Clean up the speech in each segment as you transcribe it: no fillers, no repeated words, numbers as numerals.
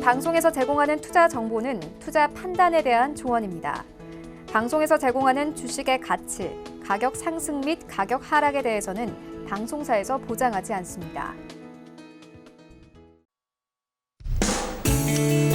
방송에서 제공하는 투자 정보는 투자 판단에 대한 조언입니다. 방송에서 제공하는 주식의 가치, 가격 상승 및 가격 하락에 대해서는 방송사에서 보장하지 않습니다.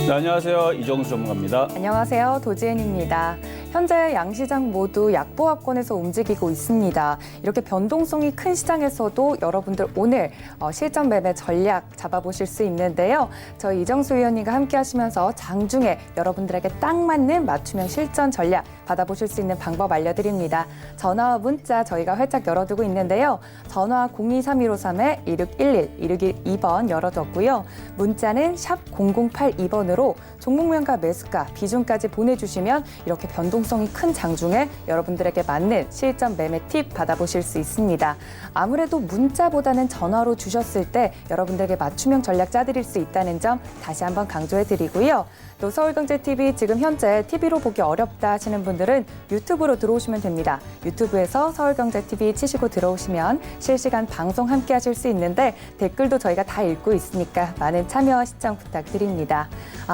네, 안녕하세요. 이정수 전문가입니다. 안녕하세요. 도지은입니다. 현재 양시장 모두 약보합권에서 움직이고 있습니다. 이렇게 변동성이 큰 시장에서도 여러분들 오늘 실전 매매 전략 잡아보실 수 있는데요. 저희 이정수 위원님과 함께 하시면서 장중에 여러분들에게 딱 맞는 맞춤형 실전 전략 받아보실 수 있는 방법 알려드립니다. 전화와 문자 저희가 활짝 열어두고 있는데요. 전화 023153-1611, 1612번 열어뒀고요. 문자는 샵 0082번으로 종목명과 매수가, 비중까지 보내주시면 이렇게 변동성이 큰 장중에 여러분들에게 맞는 실전 매매 팁 받아보실 수 있습니다. 아무래도 문자보다는 전화로 주셨을 때 여러분들에게 맞춤형 전략 짜드릴 수 있다는 점 다시 한번 강조해드리고요. 또 서울경제TV 지금 현재 TV로 보기 어렵다 하시는 분들은 유튜브로 들어오시면 됩니다. 유튜브에서 서울경제TV 치시고 들어오시면 실시간 방송 함께 하실 수 있는데 댓글도 저희가 다 읽고 있으니까 많은 참여와 시청 부탁드립니다.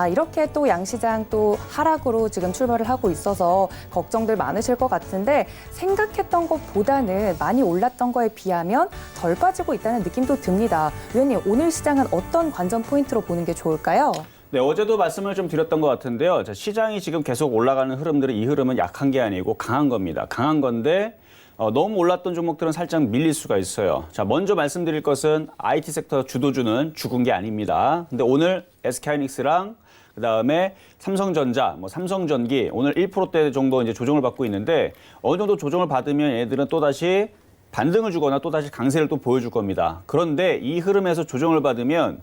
이렇게 또 양시장 또 하락으로 지금 출발을 하고 있어서 걱정들 많으실 것 같은데 생각했던 것보다는 많이 올랐던 거에 비하면 덜 빠지고 있다는 느낌도 듭니다. 위원님, 오늘 시장은 어떤 관전 포인트로 보는 게 좋을까요? 네, 어제도 말씀을 좀 드렸던 것 같은데요. 자, 시장이 지금 계속 올라가는 흐름들은 이 흐름은 약한 게 아니고 강한 겁니다. 강한 건데 너무 올랐던 종목들은 살짝 밀릴 수가 있어요. 자, 먼저 말씀드릴 것은 IT 섹터 주도주는 죽은 게 아닙니다. 근데 오늘 SK하이닉스랑 그다음에 삼성전자, 삼성전기 오늘 1%대 정도 이제 조정을 받고 있는데 어느 정도 조정을 받으면 얘들은 또다시 반등을 주거나 또다시 강세를 또 보여줄 겁니다. 그런데 이 흐름에서 조정을 받으면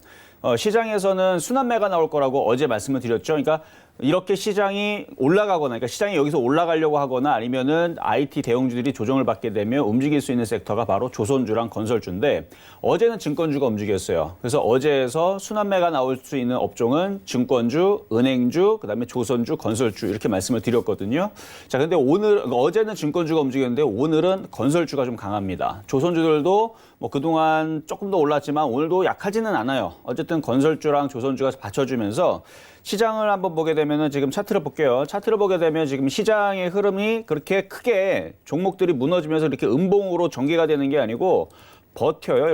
시장에서는 순환매가 나올 거라고 어제 말씀을 드렸죠. 그러니까 이렇게 시장이 올라가거나, 그러니까 시장이 여기서 올라가려고 하거나 아니면은 IT 대형주들이 조정을 받게 되면 움직일 수 있는 섹터가 바로 조선주랑 건설주인데 어제는 증권주가 움직였어요. 그래서 어제에서 순환매가 나올 수 있는 업종은 증권주, 은행주, 그다음에 조선주, 건설주 이렇게 말씀을 드렸거든요. 자, 근데 어제는 증권주가 움직였는데 오늘은 건설주가 좀 강합니다. 조선주들도 그동안 조금 더 올랐지만 오늘도 약하지는 않아요. 어쨌든 건설주랑 조선주가 받쳐주면서 시장을 한번 보게 되면은 지금 차트를 볼게요. 차트를 보게 되면 지금 시장의 흐름이 그렇게 크게 종목들이 무너지면서 이렇게 음봉으로 전개가 되는 게 아니고 버텨요.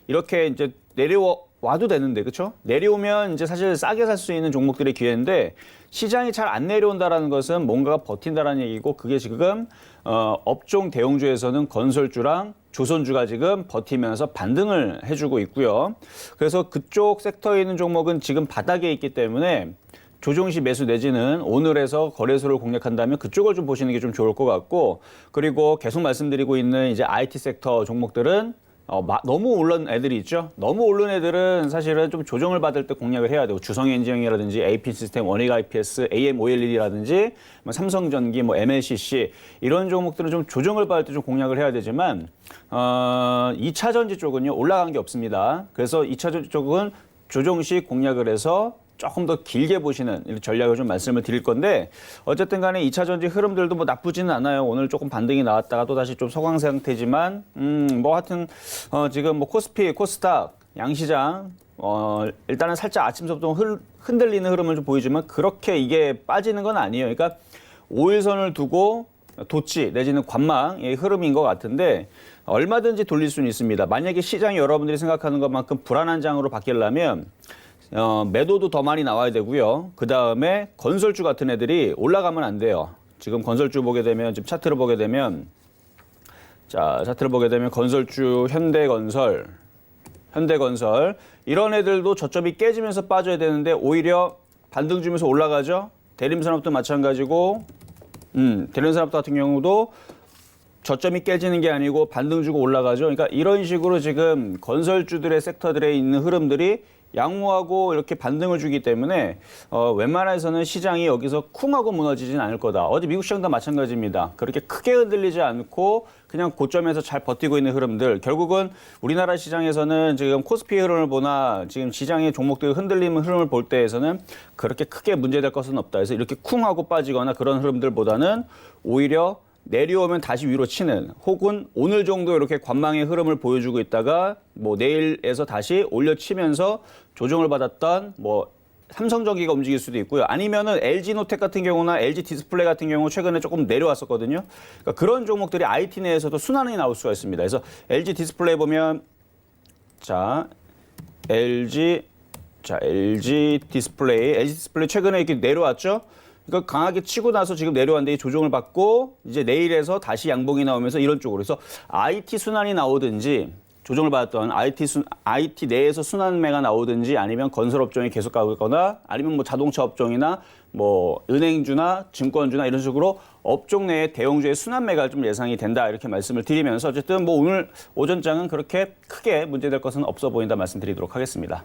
이렇게 이제 내려와도 되는데, 그렇죠? 내려오면 이제 사실 싸게 살 수 있는 종목들의 기회인데 시장이 잘 안 내려온다라는 것은 뭔가가 버틴다라는 얘기고 그게 지금 업종 대형주에서는 건설주랑 조선주가 지금 버티면서 반등을 해주고 있고요. 그래서 그쪽 섹터에 있는 종목은 지금 바닥에 있기 때문에 조정시 매수 내지는 오늘에서 거래소를 공략한다면 그쪽을 좀 보시는 게 좀 좋을 것 같고, 그리고 계속 말씀드리고 있는 이제 IT 섹터 종목들은 너무 오른 애들이 있죠. 너무 오른 애들은 사실은 좀 조정을 받을 때 공략을 해야 되고 주성엔지니어링이라든지 AP 시스템, 원익IPS, AMOLED라든지 삼성전기, MLCC 이런 종목들은 좀 조정을 받을 때 좀 공략을 해야 되지만 2차 전지 쪽은요 올라간 게 없습니다. 그래서 2차 전지 쪽은 조정 시 공략을 해서 조금 더 길게 보시는 전략을 좀 말씀을 드릴 건데 어쨌든 간에 2차 전지 흐름들도 나쁘지는 않아요. 오늘 조금 반등이 나왔다가 또다시 좀 소강 상태지만 하여튼 지금 코스피, 코스닥, 양시장 일단은 살짝 아침서부터 흔들리는 흐름을 좀 보이지만 그렇게 이게 빠지는 건 아니에요. 그러니까 5일선을 두고 도치 내지는 관망의 흐름인 것 같은데 얼마든지 돌릴 수는 있습니다. 만약에 시장이 여러분들이 생각하는 것만큼 불안한 장으로 바뀌려면 매도도 더 많이 나와야 되고요. 그 다음에 건설주 같은 애들이 올라가면 안 돼요. 지금 건설주 보게 되면, 지금 차트를 보게 되면, 건설주, 현대건설, 이런 애들도 저점이 깨지면서 빠져야 되는데 오히려 반등 주면서 올라가죠. 대림산업도 마찬가지고, 대림산업 같은 경우도 저점이 깨지는 게 아니고 반등 주고 올라가죠. 그러니까 이런 식으로 지금 건설주들의 섹터들에 있는 흐름들이 양호하고 이렇게 반등을 주기 때문에 웬만해서는 시장이 여기서 쿵하고 무너지진 않을 거다. 어제 미국 시장도 마찬가지입니다. 그렇게 크게 흔들리지 않고 그냥 고점에서 잘 버티고 있는 흐름들. 결국은 우리나라 시장에서는 지금 코스피 흐름을 보나 지금 시장의 종목들 흔들리는 흐름을 볼 때에서는 그렇게 크게 문제될 것은 없다. 그래서 이렇게 쿵하고 빠지거나 그런 흐름들보다는 오히려 내려오면 다시 위로 치는 혹은 오늘 정도 이렇게 관망의 흐름을 보여주고 있다가 뭐 내일에서 다시 올려치면서 조정을 받았던 뭐 삼성전기가 움직일 수도 있고요. 아니면은 LG노텍 같은 경우나 LG 디스플레이 같은 경우 최근에 조금 내려왔었거든요. 그러니까 그런 종목들이 IT 내에서도 순환이 나올 수가 있습니다. 그래서 LG 디스플레이 보면 LG 디스플레이 최근에 이렇게 내려왔죠. 그러니까 강하게 치고 나서 지금 내려왔는데 조정을 받고 이제 내일에서 다시 양봉이 나오면서 이런 쪽으로 해서 IT 순환이 나오든지 조정을 받았던 IT 내에서 순환매가 나오든지 아니면 건설업종이 계속 가거나 아니면 뭐 자동차 업종이나 뭐 은행주나 증권주나 이런 식으로 업종 내에 대형주의 순환매가 좀 예상이 된다 이렇게 말씀을 드리면서 어쨌든 뭐 오늘 오전장은 그렇게 크게 문제될 것은 없어 보인다 말씀드리도록 하겠습니다.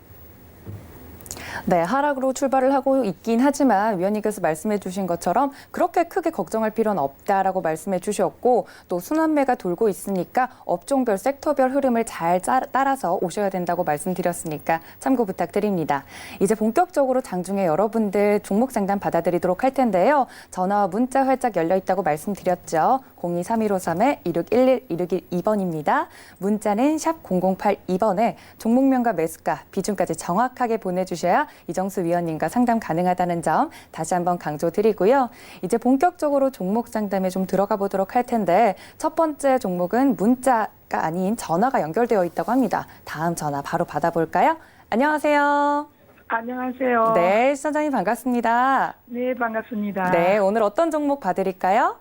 네, 하락으로 출발을 하고 있긴 하지만 위원님께서 말씀해 주신 것처럼 그렇게 크게 걱정할 필요는 없다라고 말씀해 주셨고 또 순환매가 돌고 있으니까 업종별, 섹터별 흐름을 잘 따라서 오셔야 된다고 말씀드렸으니까 참고 부탁드립니다. 이제 본격적으로 장중에 여러분들 종목 상담 받아드리도록 할 텐데요. 전화와 문자 활짝 열려 있다고 말씀드렸죠. 023153-2611-2612번입니다. 문자는 샵 0082번에 종목명과 매수가, 비중까지 정확하게 보내주셔야 이정수 위원님과 상담 가능하다는 점 다시 한번 강조드리고요. 이제 본격적으로 종목 상담에 좀 들어가 보도록 할 텐데 첫 번째 종목은 문자가 아닌 전화가 연결되어 있다고 합니다. 다음 전화 바로 받아볼까요? 안녕하세요. 안녕하세요. 네, 시청자님 반갑습니다. 네, 반갑습니다. 네, 오늘 어떤 종목 봐드릴까요?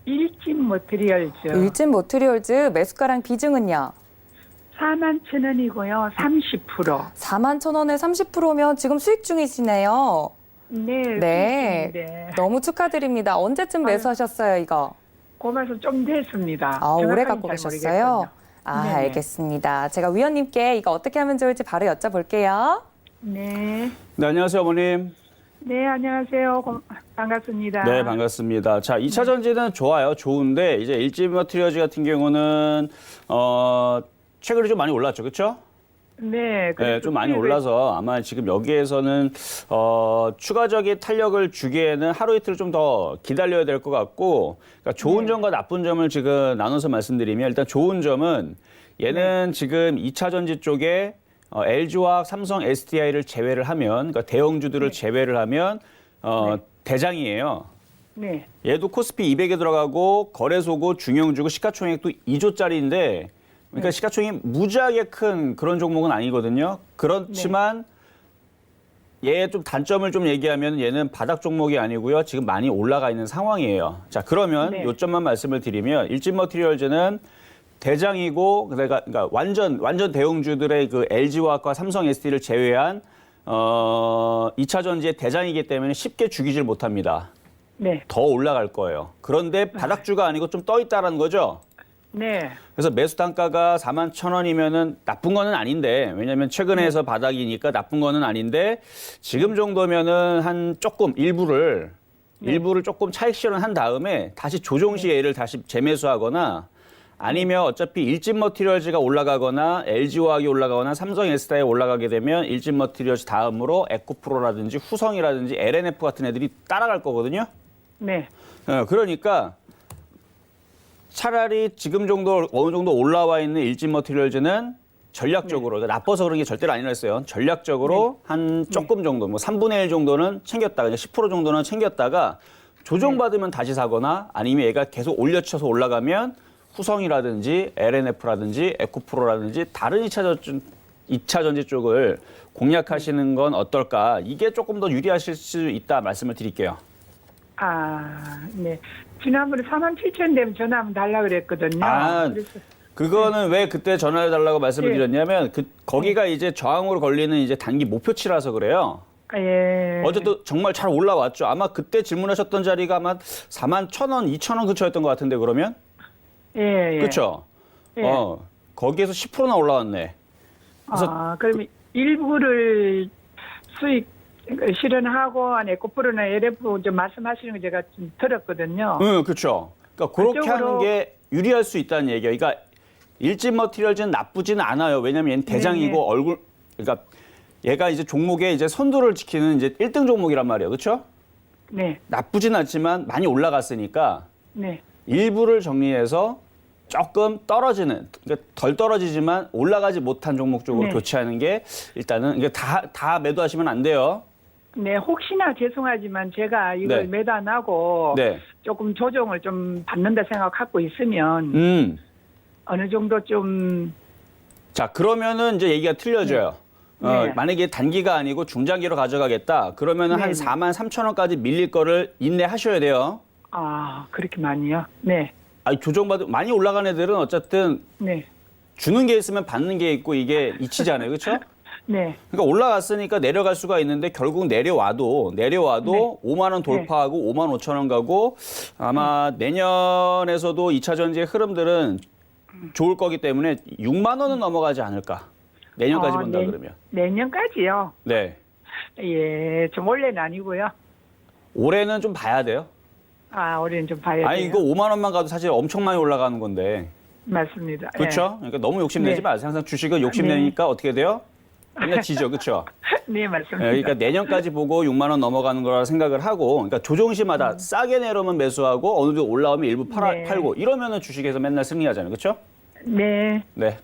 일진 머티리얼즈. 일진 모트리올즈 매수가랑 비중은요? 41,000원이고요. 30%. 41,000원에 30%면 지금 수익 중이시네요. 네. 네. 네. 너무 축하드립니다. 언제쯤 매수하셨어요, 이거? 고마서 좀 됐습니다. 아, 오래 정확하게는 갖고 잘 계셨어요? 모르겠거든요. 아, 네네. 알겠습니다. 제가 위원님께 이거 어떻게 하면 좋을지 바로 여쭤볼게요. 네. 네, 안녕하세요, 어머님. 네, 안녕하세요. 반갑습니다. 네, 반갑습니다. 자, 2차 전지는 좋아요. 좋은데 이제 일진 머티리얼즈 같은 경우는 최근에 좀 많이 올랐죠. 그렇죠? 네. 네, 좀 많이 올라서 아마 지금 여기에서는 추가적인 탄력을 주기에는 하루 이틀 좀 더 기다려야 될 것 같고, 그러니까 좋은 점과 나쁜 점을 지금 나눠서 말씀드리면 일단 좋은 점은 얘는 지금 2차 전지 쪽에 LG화학, 삼성, SDI를 제외를 하면, 그러니까 대형주들을 제외를 하면 대장이에요. 네. 얘도 코스피 200에 들어가고 거래소고 중형주고 시가총액도 2조짜리인데 그러니까 시가총액이 무지하게 큰 그런 종목은 아니거든요. 그렇지만 얘의 좀 단점을 좀 얘기하면 얘는 바닥 종목이 아니고요. 지금 많이 올라가 있는 상황이에요. 자, 그러면 네. 요점만 말씀을 드리면 일진 머티리얼즈는 대장이고 그러니까 완전 대형주들의 그 LG화학과 삼성 SD를 제외한 2차 전지의 대장이기 때문에 쉽게 죽이질 못합니다. 네. 더 올라갈 거예요. 그런데 바닥주가 아니고 좀 떠 있다라는 거죠. 네. 그래서 매수 단가가 41,000원이면은 나쁜 거는 아닌데 왜냐면 최근에 해서 바닥이니까 나쁜 거는 아닌데 지금 정도면은 한 조금 일부를 조금 차익 실현한 다음에 다시 조정 시 얘를 다시 재매수하거나 아니면 어차피 일진 머티리얼즈가 올라가거나 LG화학이 올라가거나 삼성 SDI 올라가게 되면 일진 머티리얼즈 다음으로 에코프로라든지 후성이라든지 LNF 같은 애들이 따라갈 거거든요. 네. 그러니까 차라리 지금 정도 어느 정도 올라와 있는 일진 머티리얼즈는 전략적으로 그러니까 나빠서 그런 게 절대로 아니랬어요. 전략적으로 한 조금 정도 뭐 3분의 1 정도는 챙겼다가 이제 10% 정도는 챙겼다가 조정받으면 다시 사거나 아니면 얘가 계속 올려쳐서 올라가면 후성이라든지 LNF라든지 에코프로라든지 다른 2차 전지 쪽을 공략하시는 건 어떨까? 이게 조금 더 유리하실 수 있다 말씀을 드릴게요. 아, 네. 지난번에 47,000원 되면 전화 한번 달라 그랬거든요. 아, 그래서 그거는 왜 그때 전화해 달라고 말씀을 네. 드렸냐면 거기가 이제 저항으로 걸리는 이제 단기 목표치라서 그래요. 예. 어쨌든 정말 잘 올라왔죠. 아마 그때 질문하셨던 자리가 아마 41,000원, 2,000원 근처였던 것 같은데 그러면? 예, 예. 그렇죠? 예. 거기에서 10%나 올라왔네. 그래서 그러면 일부를 수익 실현하고 에코프로나 LF 좀 말씀하시는 거 제가 좀 들었거든요. 응, 그렇죠. 그러니까 그렇게 그쪽으로- 하는 게 유리할 수 있다는 얘기예요. 그러니까 일진 머티리얼즈는 나쁘지는 않아요. 왜냐면 얘는 대장이고 네. 그러니까 얘가 이제 종목에 이제 선두를 지키는 이제 1등 종목이란 말이에요. 그렇죠? 네, 나쁘진 않지만 많이 올라갔으니까 네, 일부를 정리해서 조금 떨어지는, 그러니까 덜 떨어지지만 올라가지 못한 종목 쪽으로 네. 교체하는 게 일단은 이게 다 매도하시면 안 돼요. 네, 혹시나 죄송하지만 제가 이걸 네. 매도 안 하고 네. 조금 조정을 좀 받는다 생각하고 있으면 어느 정도 좀 자, 그러면은 이제 얘기가 틀려져요. 네. 만약에 단기가 아니고 중장기로 가져가겠다. 그러면은 한 네. 4만 3천 원까지 밀릴 거를 인내하셔야 돼요. 그렇게 많이요. 네, 아니, 조정받은 많이 올라간 애들은 어쨌든 네, 주는 게 있으면 받는 게 있고 이게 이치잖아요. 그렇죠? 네, 그러니까 올라갔으니까 내려갈 수가 있는데 결국 내려와도 네. 5만 원 돌파하고 5만 5천 원 가고 아마 내년에서도 2차 전지의 흐름들은 좋을 거기 때문에 6만 원은 넘어가지 않을까. 내년까지 본다 그러면. 내년까지요. 네. 예, 좀 원래는 아니고요. 올해는 좀 봐야 돼요. 올해는 좀 봐야 돼요. 아니 이거 5만 원만 가도 사실 엄청 많이 올라가는 건데. 맞습니다. 그렇죠? 그러니까 너무 욕심내지 네. 마세요. 항상 주식은 욕심내니까 어떻게 돼요? 맨날 지죠. 그렇죠? 네, 맞습니다. 그러니까 내년까지 보고 6만 원 넘어가는 거라 생각을 하고, 그러니까 조정시마다 싸게 내려오면 매수하고 어느 정도 올라오면 일부 네. 팔고 이러면은 주식에서 맨날 승리하잖아요, 그렇죠? 네, 네.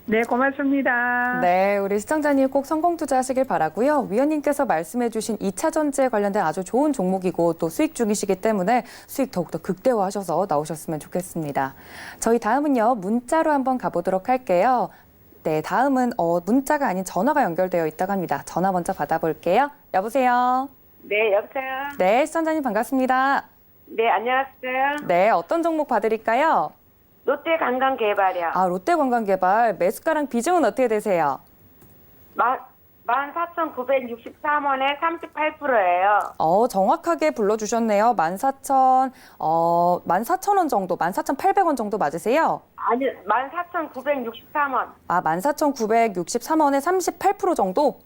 네, 고맙습니다. 네, 우리 시청자님 꼭 성공 투자하시길 바라고요. 위원님께서 말씀해주신 2차 전지에 관련된 아주 좋은 종목이고 또 수익 중이시기 때문에 수익 더욱더 극대화하셔서 나오셨으면 좋겠습니다. 저희 다음은요, 문자로 한번 가보도록 할게요. 네, 다음은 문자가 아닌 전화가 연결되어 있다고 합니다. 전화 먼저 받아볼게요. 여보세요. 네, 여보세요? 네, 시청자님 반갑습니다. 네, 안녕하세요. 네, 어떤 종목 봐드릴까요? 롯데 관광개발이요. 롯데관광개발 매수가랑 비중은 어떻게 되세요? 14,963원에 38%예요. 정확하게 불러주셨네요. 14,000원 정도, 14,800원 정도 맞으세요? 아니, 14,963원. 14,963원에 38% 정도?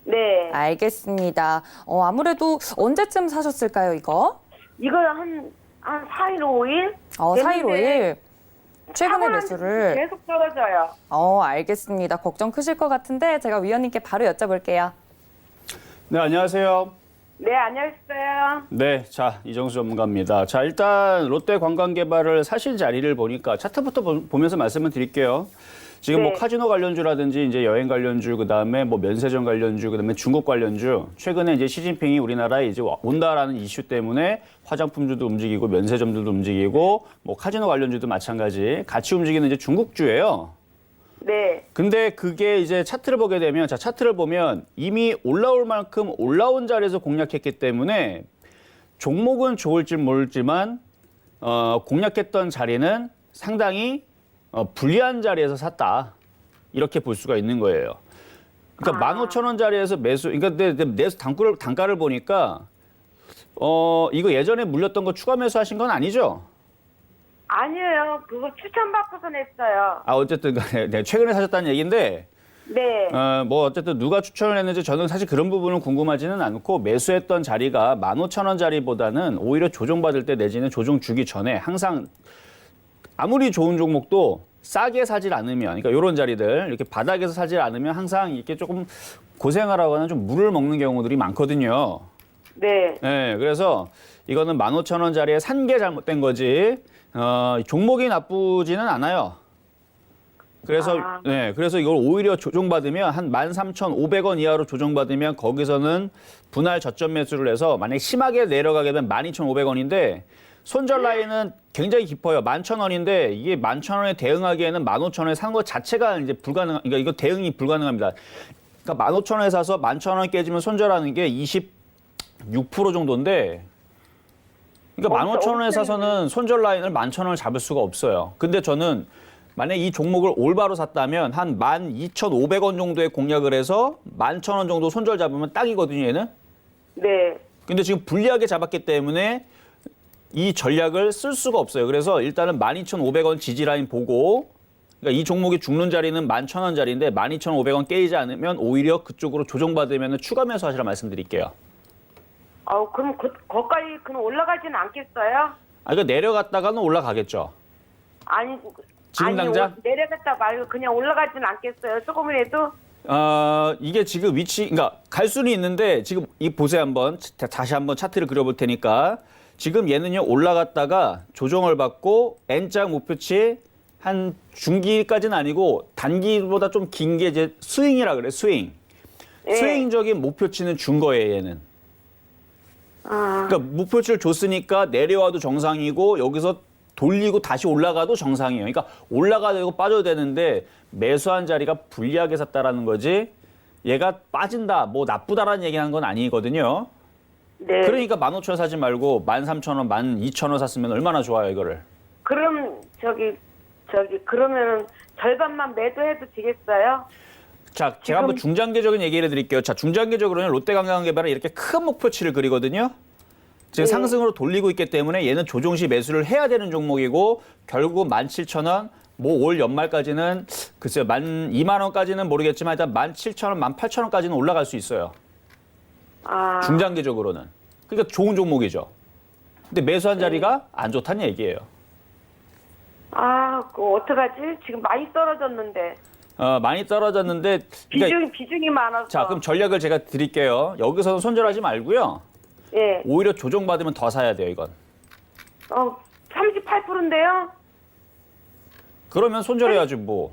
네. 알겠습니다. 아무래도 언제쯤 사셨을까요, 이거? 이거 한 4일, 5일? 4일, 5일. 최근에 사고는 매수를. 계속 떨어져요. 알겠습니다. 걱정 크실 것 같은데 제가 위원님께 바로 여쭤볼게요. 네, 안녕하세요. 네, 안녕하세요. 네, 자, 이정수 전문가입니다. 자, 일단 롯데관광개발을 사실 자리를 보니까 차트부터 보면서 말씀을 드릴게요. 지금 뭐 네. 카지노 관련주라든지 이제 여행 관련주, 그다음에 뭐 면세점 관련주, 그다음에 중국 관련주. 최근에 이제 시진핑이 우리나라에 이제 온다라는 이슈 때문에 화장품주도 움직이고 면세점들도 움직이고 뭐 카지노 관련주도 마찬가지 같이 움직이는 이제 중국주예요. 네. 근데 그게 이제 차트를 보게 되면, 자, 차트를 보면 이미 올라올 만큼 올라온 자리에서 공략했기 때문에 종목은 좋을지 모르지만 공략했던 자리는 상당히 불리한 자리에서 샀다. 이렇게 볼 수가 있는 거예요. 그러니까 15,000원 자리에서 매수, 그러니까 내 단가를 보니까 이거 예전에 물렸던 거 추가 매수하신 건 아니죠? 아니에요. 그거 추천받고서 냈어요. 어쨌든 간에 네, 최근에 사셨다는 얘기인데 네. 뭐 어쨌든 누가 추천을 했는지 저는 사실 그런 부분은 궁금하지는 않고 매수했던 자리가 15,000원 자리보다는 오히려 조정받을 때 내지는 조정 주기 전에 항상 아무리 좋은 종목도 싸게 사질 않으면, 그러니까 이런 자리들 이렇게 바닥에서 사질 않으면 항상 이렇게 조금 고생하라고 하는 좀 물을 먹는 경우들이 많거든요. 네. 네, 그래서 이거는 15,000원 자리에 산 게 잘못된 거지 종목이 나쁘지는 않아요. 그래서 네, 그래서 이걸 오히려 조정받으면 한 13,500원 이하로 조정받으면 거기서는 분할 저점 매수를 해서 만약에 심하게 내려가게 되면 12,500원인데 손절 라인은 굉장히 깊어요. 11,000원인데 이게 11,000원에 대응하기에는 15,000원에 산 것 자체가 이제 그러니까 이거 대응이 불가능합니다. 그러니까 15,000원에 사서 11,000원 깨지면 손절하는 게 26% 정도인데 그러니까 15,000원에 사서는 손절 라인을 11,000원을 잡을 수가 없어요. 근데 저는 만약에 이 종목을 올바로 샀다면 한 12,500원 정도에 공략을 해서 11,000원 정도 손절 잡으면 딱이거든요, 얘는. 네. 근데 지금 불리하게 잡았기 때문에 이 전략을 쓸 수가 없어요. 그래서 일단은 12,500원 지지 라인 보고, 그러니까 이 종목이 죽는 자리는 11,000원 자리인데 12,500원 깨지지 않으면 오히려 그쪽으로 조정받으면 추가 매수하시라 말씀드릴게요. 그럼 거기까지 그럼 올라가지는 않겠어요? 그러니까 내려갔다가는 올라가겠죠. 아니, 지금 당장? 내려갔다 말고 그냥 올라가지는 않겠어요? 조금이라도? 이게 지금 그러니까 갈 수는 있는데 지금 이 보세요 한번 다시 한번 차트를 그려볼 테니까 지금 얘는요 올라갔다가 조정을 받고 N자 목표치 한 중기까지는 아니고 단기보다 좀 긴 게 이제 스윙이라 그래 스윙. 예. 스윙적인 목표치는 준 거예요 얘는. 그러니까 목표치를 줬으니까 내려와도 정상이고 여기서 돌리고 다시 올라가도 정상이에요. 그러니까 올라가야 되고 빠져도 되는데 매수한 자리가 불리하게 샀다라는 거지. 얘가 빠진다, 뭐 나쁘다라는 얘기하는 건 아니거든요. 네. 그러니까 15,000원 사지 말고 13,000원, 12,000원 샀으면 얼마나 좋아요, 이거를. 그럼 그러면 절반만 매도해도 되겠어요? 자, 제가 한번 중장기적인 얘기를 해드릴게요. 자, 중장기적으로는 롯데관광개발은 이렇게 큰 목표치를 그리거든요. 지금 네. 상승으로 돌리고 있기 때문에 얘는 조정시 매수를 해야 되는 종목이고 결국 17,000원, 뭐 올 연말까지는 글쎄요, 12,000원까지는 모르겠지만 일단 17,000원, 18,000원까지는 올라갈 수 있어요. 중장기적으로는. 그러니까 좋은 종목이죠. 근데 매수한 자리가 안 좋다는 얘기예요. 그거 어떡하지? 지금 많이 떨어졌는데. 많이 떨어졌는데 그러니까 비중이 많아서. 자, 그럼 전략을 제가 드릴게요. 여기서는 손절하지 말고요. 예. 오히려 조정받으면 더 사야 돼요, 이건. 38%인데요? 그러면 손절해야지 뭐.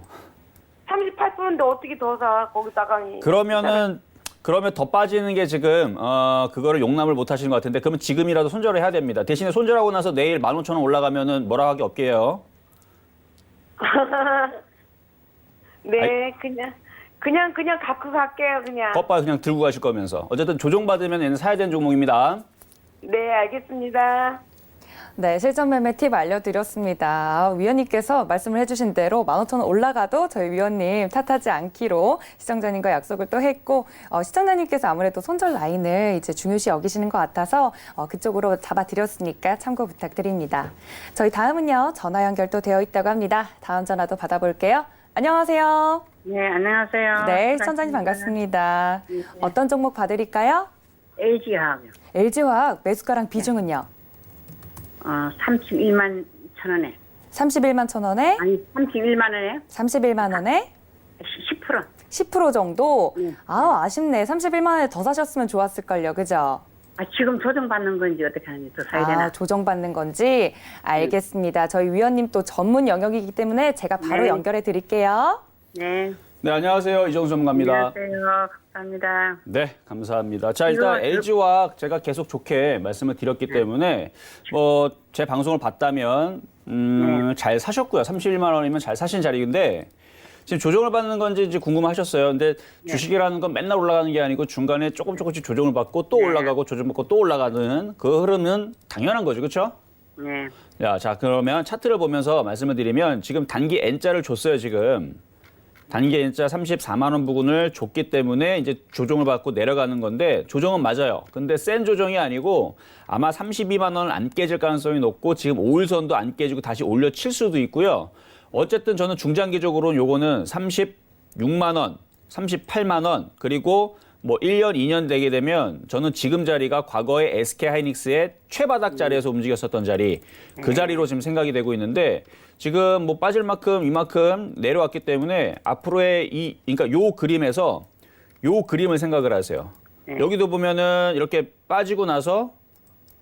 38%인데 어떻게 더 사? 거기다가. 그러면 더 빠지는 게 지금 그거를 용납을 못 하시는 것 같은데 그러면 지금이라도 손절을 해야 됩니다. 대신에 손절하고 나서 내일 15,000원 올라가면은 뭐라 하기 없게요. 네, 그냥 갖고 갈게요, 그냥. 겉바 그냥 들고 가실 거면서. 어쨌든 조정받으면 얘는 사야 되는 종목입니다. 네, 알겠습니다. 네, 실전 매매 팁 알려드렸습니다. 위원님께서 말씀을 해주신 대로 15,000원 올라가도 저희 위원님 탓하지 않기로 시청자님과 약속을 또 했고 시청자님께서 아무래도 손절 라인을 이제 중요시 여기시는 것 같아서 그쪽으로 잡아드렸으니까 참고 부탁드립니다. 저희 다음은요, 전화 연결도 되어 있다고 합니다. 다음 전화도 받아볼게요. 안녕하세요. 네, 안녕하세요. 네, 시청자님 반갑습니다. 어떤 종목 봐드릴까요? LG화학이요. LG화학 매수가랑 비중은요? 31만 천 원에. 31만 천 원에? 아니, 31만 원에 31만 원에? 10%. 10% 정도? 네. 아쉽네. 31만 원에 더 사셨으면 좋았을걸요. 그죠? 지금 조정받는 건지 어떻게 하는지 더 사야 되나? 조정받는 건지? 알겠습니다. 저희 위원님 또 전문 영역이기 때문에 제가 바로 네. 연결해 드릴게요. 네. 네, 안녕하세요. 이정수 전문가입니다. 안녕하세요. 감사합니다. 네, 감사합니다. 자, 일단 LG화학 제가 계속 좋게 말씀을 드렸기 때문에 제 방송을 봤다면 잘 사셨고요. 31만 원이면 잘 사신 자리인데 지금 조정을 받는 건지 이제 궁금하셨어요. 근데 주식이라는 건 맨날 올라가는 게 아니고 중간에 조금씩 조정을 받고 또 올라가고 조정받고 또 올라가는 그 흐름은 당연한 거죠. 그렇죠? 네. 자, 그러면 차트를 보면서 말씀을 드리면 지금 단기 N자를 줬어요, 지금. 단기 N자 34만 원 부근을 줬기 때문에 이제 조정을 받고 내려가는 건데 조정은 맞아요. 근데 센 조정이 아니고 아마 32만 원을 안 깨질 가능성이 높고 지금 5일선도 안 깨지고 다시 올려칠 수도 있고요. 어쨌든 저는 중장기적으로는 요거는 36만 원, 38만 원 그리고 뭐 1년, 2년 되게 되면 저는 지금 자리가 과거의 SK하이닉스의 최바닥 자리에서 움직였었던 자리 그 자리로 지금 생각이 되고 있는데 지금 뭐 빠질 만큼 이만큼 내려왔기 때문에 앞으로의 그러니까 요 그림에서 요 그림을 생각을 하세요. 여기도 보면은 이렇게 빠지고 나서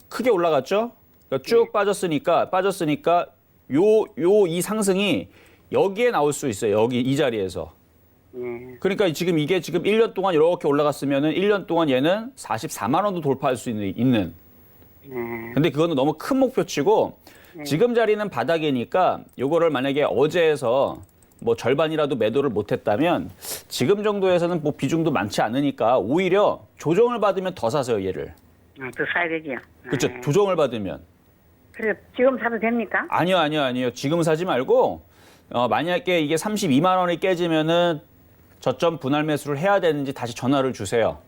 크게 올라갔죠? 그러니까 쭉 빠졌으니까 이 상승이 여기에 나올 수 있어요. 여기 이 자리에서. 그러니까 지금 이게 지금 1년 동안 이렇게 올라갔으면은 1년 동안 얘는 44만 원도 돌파할 수 있는. 근데 그거는 너무 큰 목표치고 지금 자리는 바닥이니까 요거를 만약에 어제에서 뭐 절반이라도 매도를 못했다면 지금 정도에서는 뭐 비중도 많지 않으니까 오히려 조정을 받으면 더 사세요, 얘를. 더 사야 되지요. 그렇죠. 조정을 받으면. 그래, 지금 사도 됩니까? 아니요. 지금 사지 말고 만약에 이게 32만 원이 깨지면은 저점 분할 매수를 해야 되는지 다시 전화를 주세요.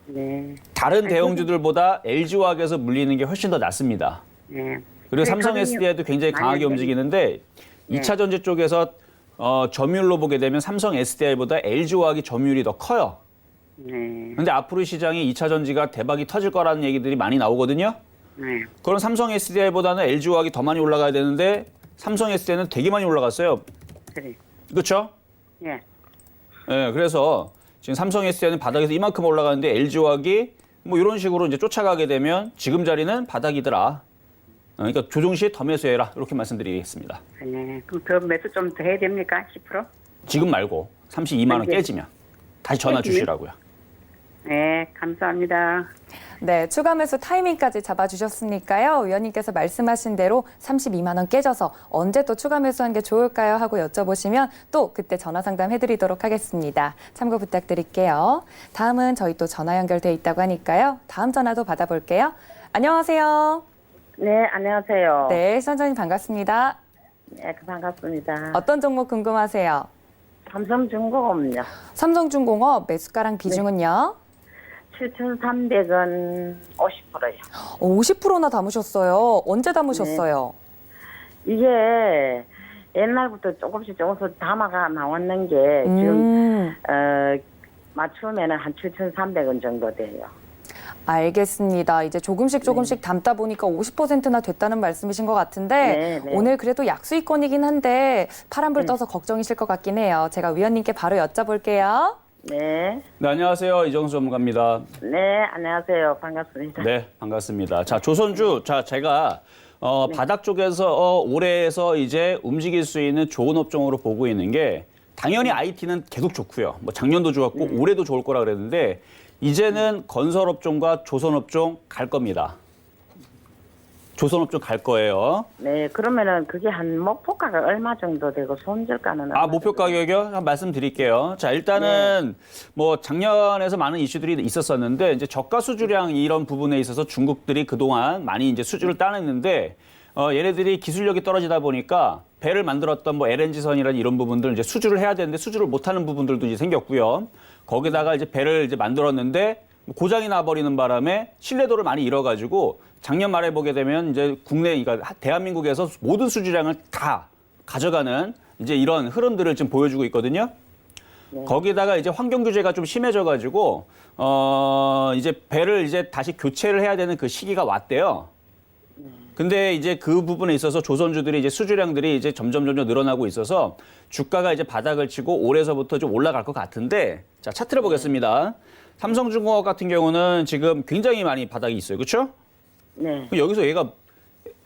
네. 다른 대형주들보다 LG화학에서 물리는 게 훨씬 더 낫습니다. 네. 그리고 네, 삼성 가격이 SDI도 굉장히 강하게 많이 움직이는데 2차 전지 쪽에서 점유율로 보게 되면 삼성 SDI보다 LG화학이 점유율이 더 커요. 네. 근데 앞으로 시장이 2차 전지가 대박이 터질 거라는 얘기들이 많이 나오거든요. 네. 그럼 삼성 SDI보다는 LG화학이 더 많이 올라가야 되는데 삼성 SDI는 되게 많이 올라갔어요. 그래. 그렇죠? 예. 네, 그래서 지금 삼성 SDI는 바닥에서 이만큼 올라가는데 LG화학이 뭐 이런 식으로 이제 쫓아가게 되면 지금 자리는 바닥이더라. 그러니까 조정 시에 더 매수해라. 이렇게 말씀드리겠습니다. 네. 그럼 더 매수 좀 더 해야 됩니까? 10%? 지금 말고 32만 원 네. 깨지면 다시 전화 깨지면? 주시라고요. 네, 감사합니다. 네, 추가 매수 타이밍까지 잡아주셨으니까요. 위원님께서 말씀하신 대로 32만 원 깨져서 언제 또 추가 매수한 게 좋을까요? 하고 여쭤보시면 또 그때 전화 상담 해드리도록 하겠습니다. 참고 부탁드릴게요. 다음은 저희 또 전화 연결돼 있다고 하니까요. 다음 전화도 받아볼게요. 안녕하세요. 네, 안녕하세요. 네, 시청자님 반갑습니다. 네, 반갑습니다. 어떤 종목 궁금하세요? 삼성중공업요. 삼성중공업 매수가랑 비중은요? 7,300원 50%요. 50%나 담으셨어요. 언제 담으셨어요? 이게 옛날부터 조금씩 담아가 나왔는 게 지금 맞추면은 한 7,300원 정도 돼요. 알겠습니다. 이제 조금씩 담다 보니까 50%나 됐다는 말씀이신 것 같은데 네. 오늘 그래도 약수익권이긴 한데 파란불 떠서 걱정이실 것 같긴 해요. 제가 위원님께 바로 여쭤볼게요. 네. 네, 안녕하세요. 이정수 전문가입니다. 네, 안녕하세요. 반갑습니다. 네, 반갑습니다. 자, 조선주, 제가 바닥 쪽에서 올해에서 이제 움직일 수 있는 좋은 업종으로 보고 있는 게 당연히 IT는 계속 좋고요. 뭐 작년도 좋았고 올해도 좋을 거라 그랬는데 이제는 건설업종과 조선업종 갈 겁니다. 조선업종 갈 거예요. 네, 그러면은 그게 한 목표가가 얼마 정도 되고 손절가는 얼마 목표 정도 가격이요? 한번 말씀드릴게요. 자, 일단은 뭐 작년에서 많은 이슈들이 있었었는데 이제 저가 수주량 이런 부분에 있어서 중국들이 그동안 많이 이제 수주를 따냈는데 얘네들이 기술력이 떨어지다 보니까 배를 만들었던 뭐 LNG선이라는 이런 부분들 이제 수주를 해야 되는데 수주를 못하는 부분들도 이제 생겼고요. 거기다가 이제 배를 이제 만들었는데 고장이 나버리는 바람에 신뢰도를 많이 잃어가지고 작년 말에 보게 되면 이제 그러니까 대한민국에서 모든 수주량을 다 가져가는 이제 이런 흐름들을 지금 보여주고 있거든요. 거기다가 이제 환경 규제가 좀 심해져가지고 이제 배를 이제 다시 교체를 해야 되는 그 시기가 왔대요. 근데 이제 그 부분에 있어서 조선주들이 이제 수주량들이 이제 점점 늘어나고 있어서 주가가 이제 바닥을 치고 올해서부터 좀 올라갈 것 같은데 자, 차트를 보겠습니다. 삼성중공업 같은 경우는 지금 굉장히 많이 바닥이 있어요. 그렇죠? 네. 여기서 얘가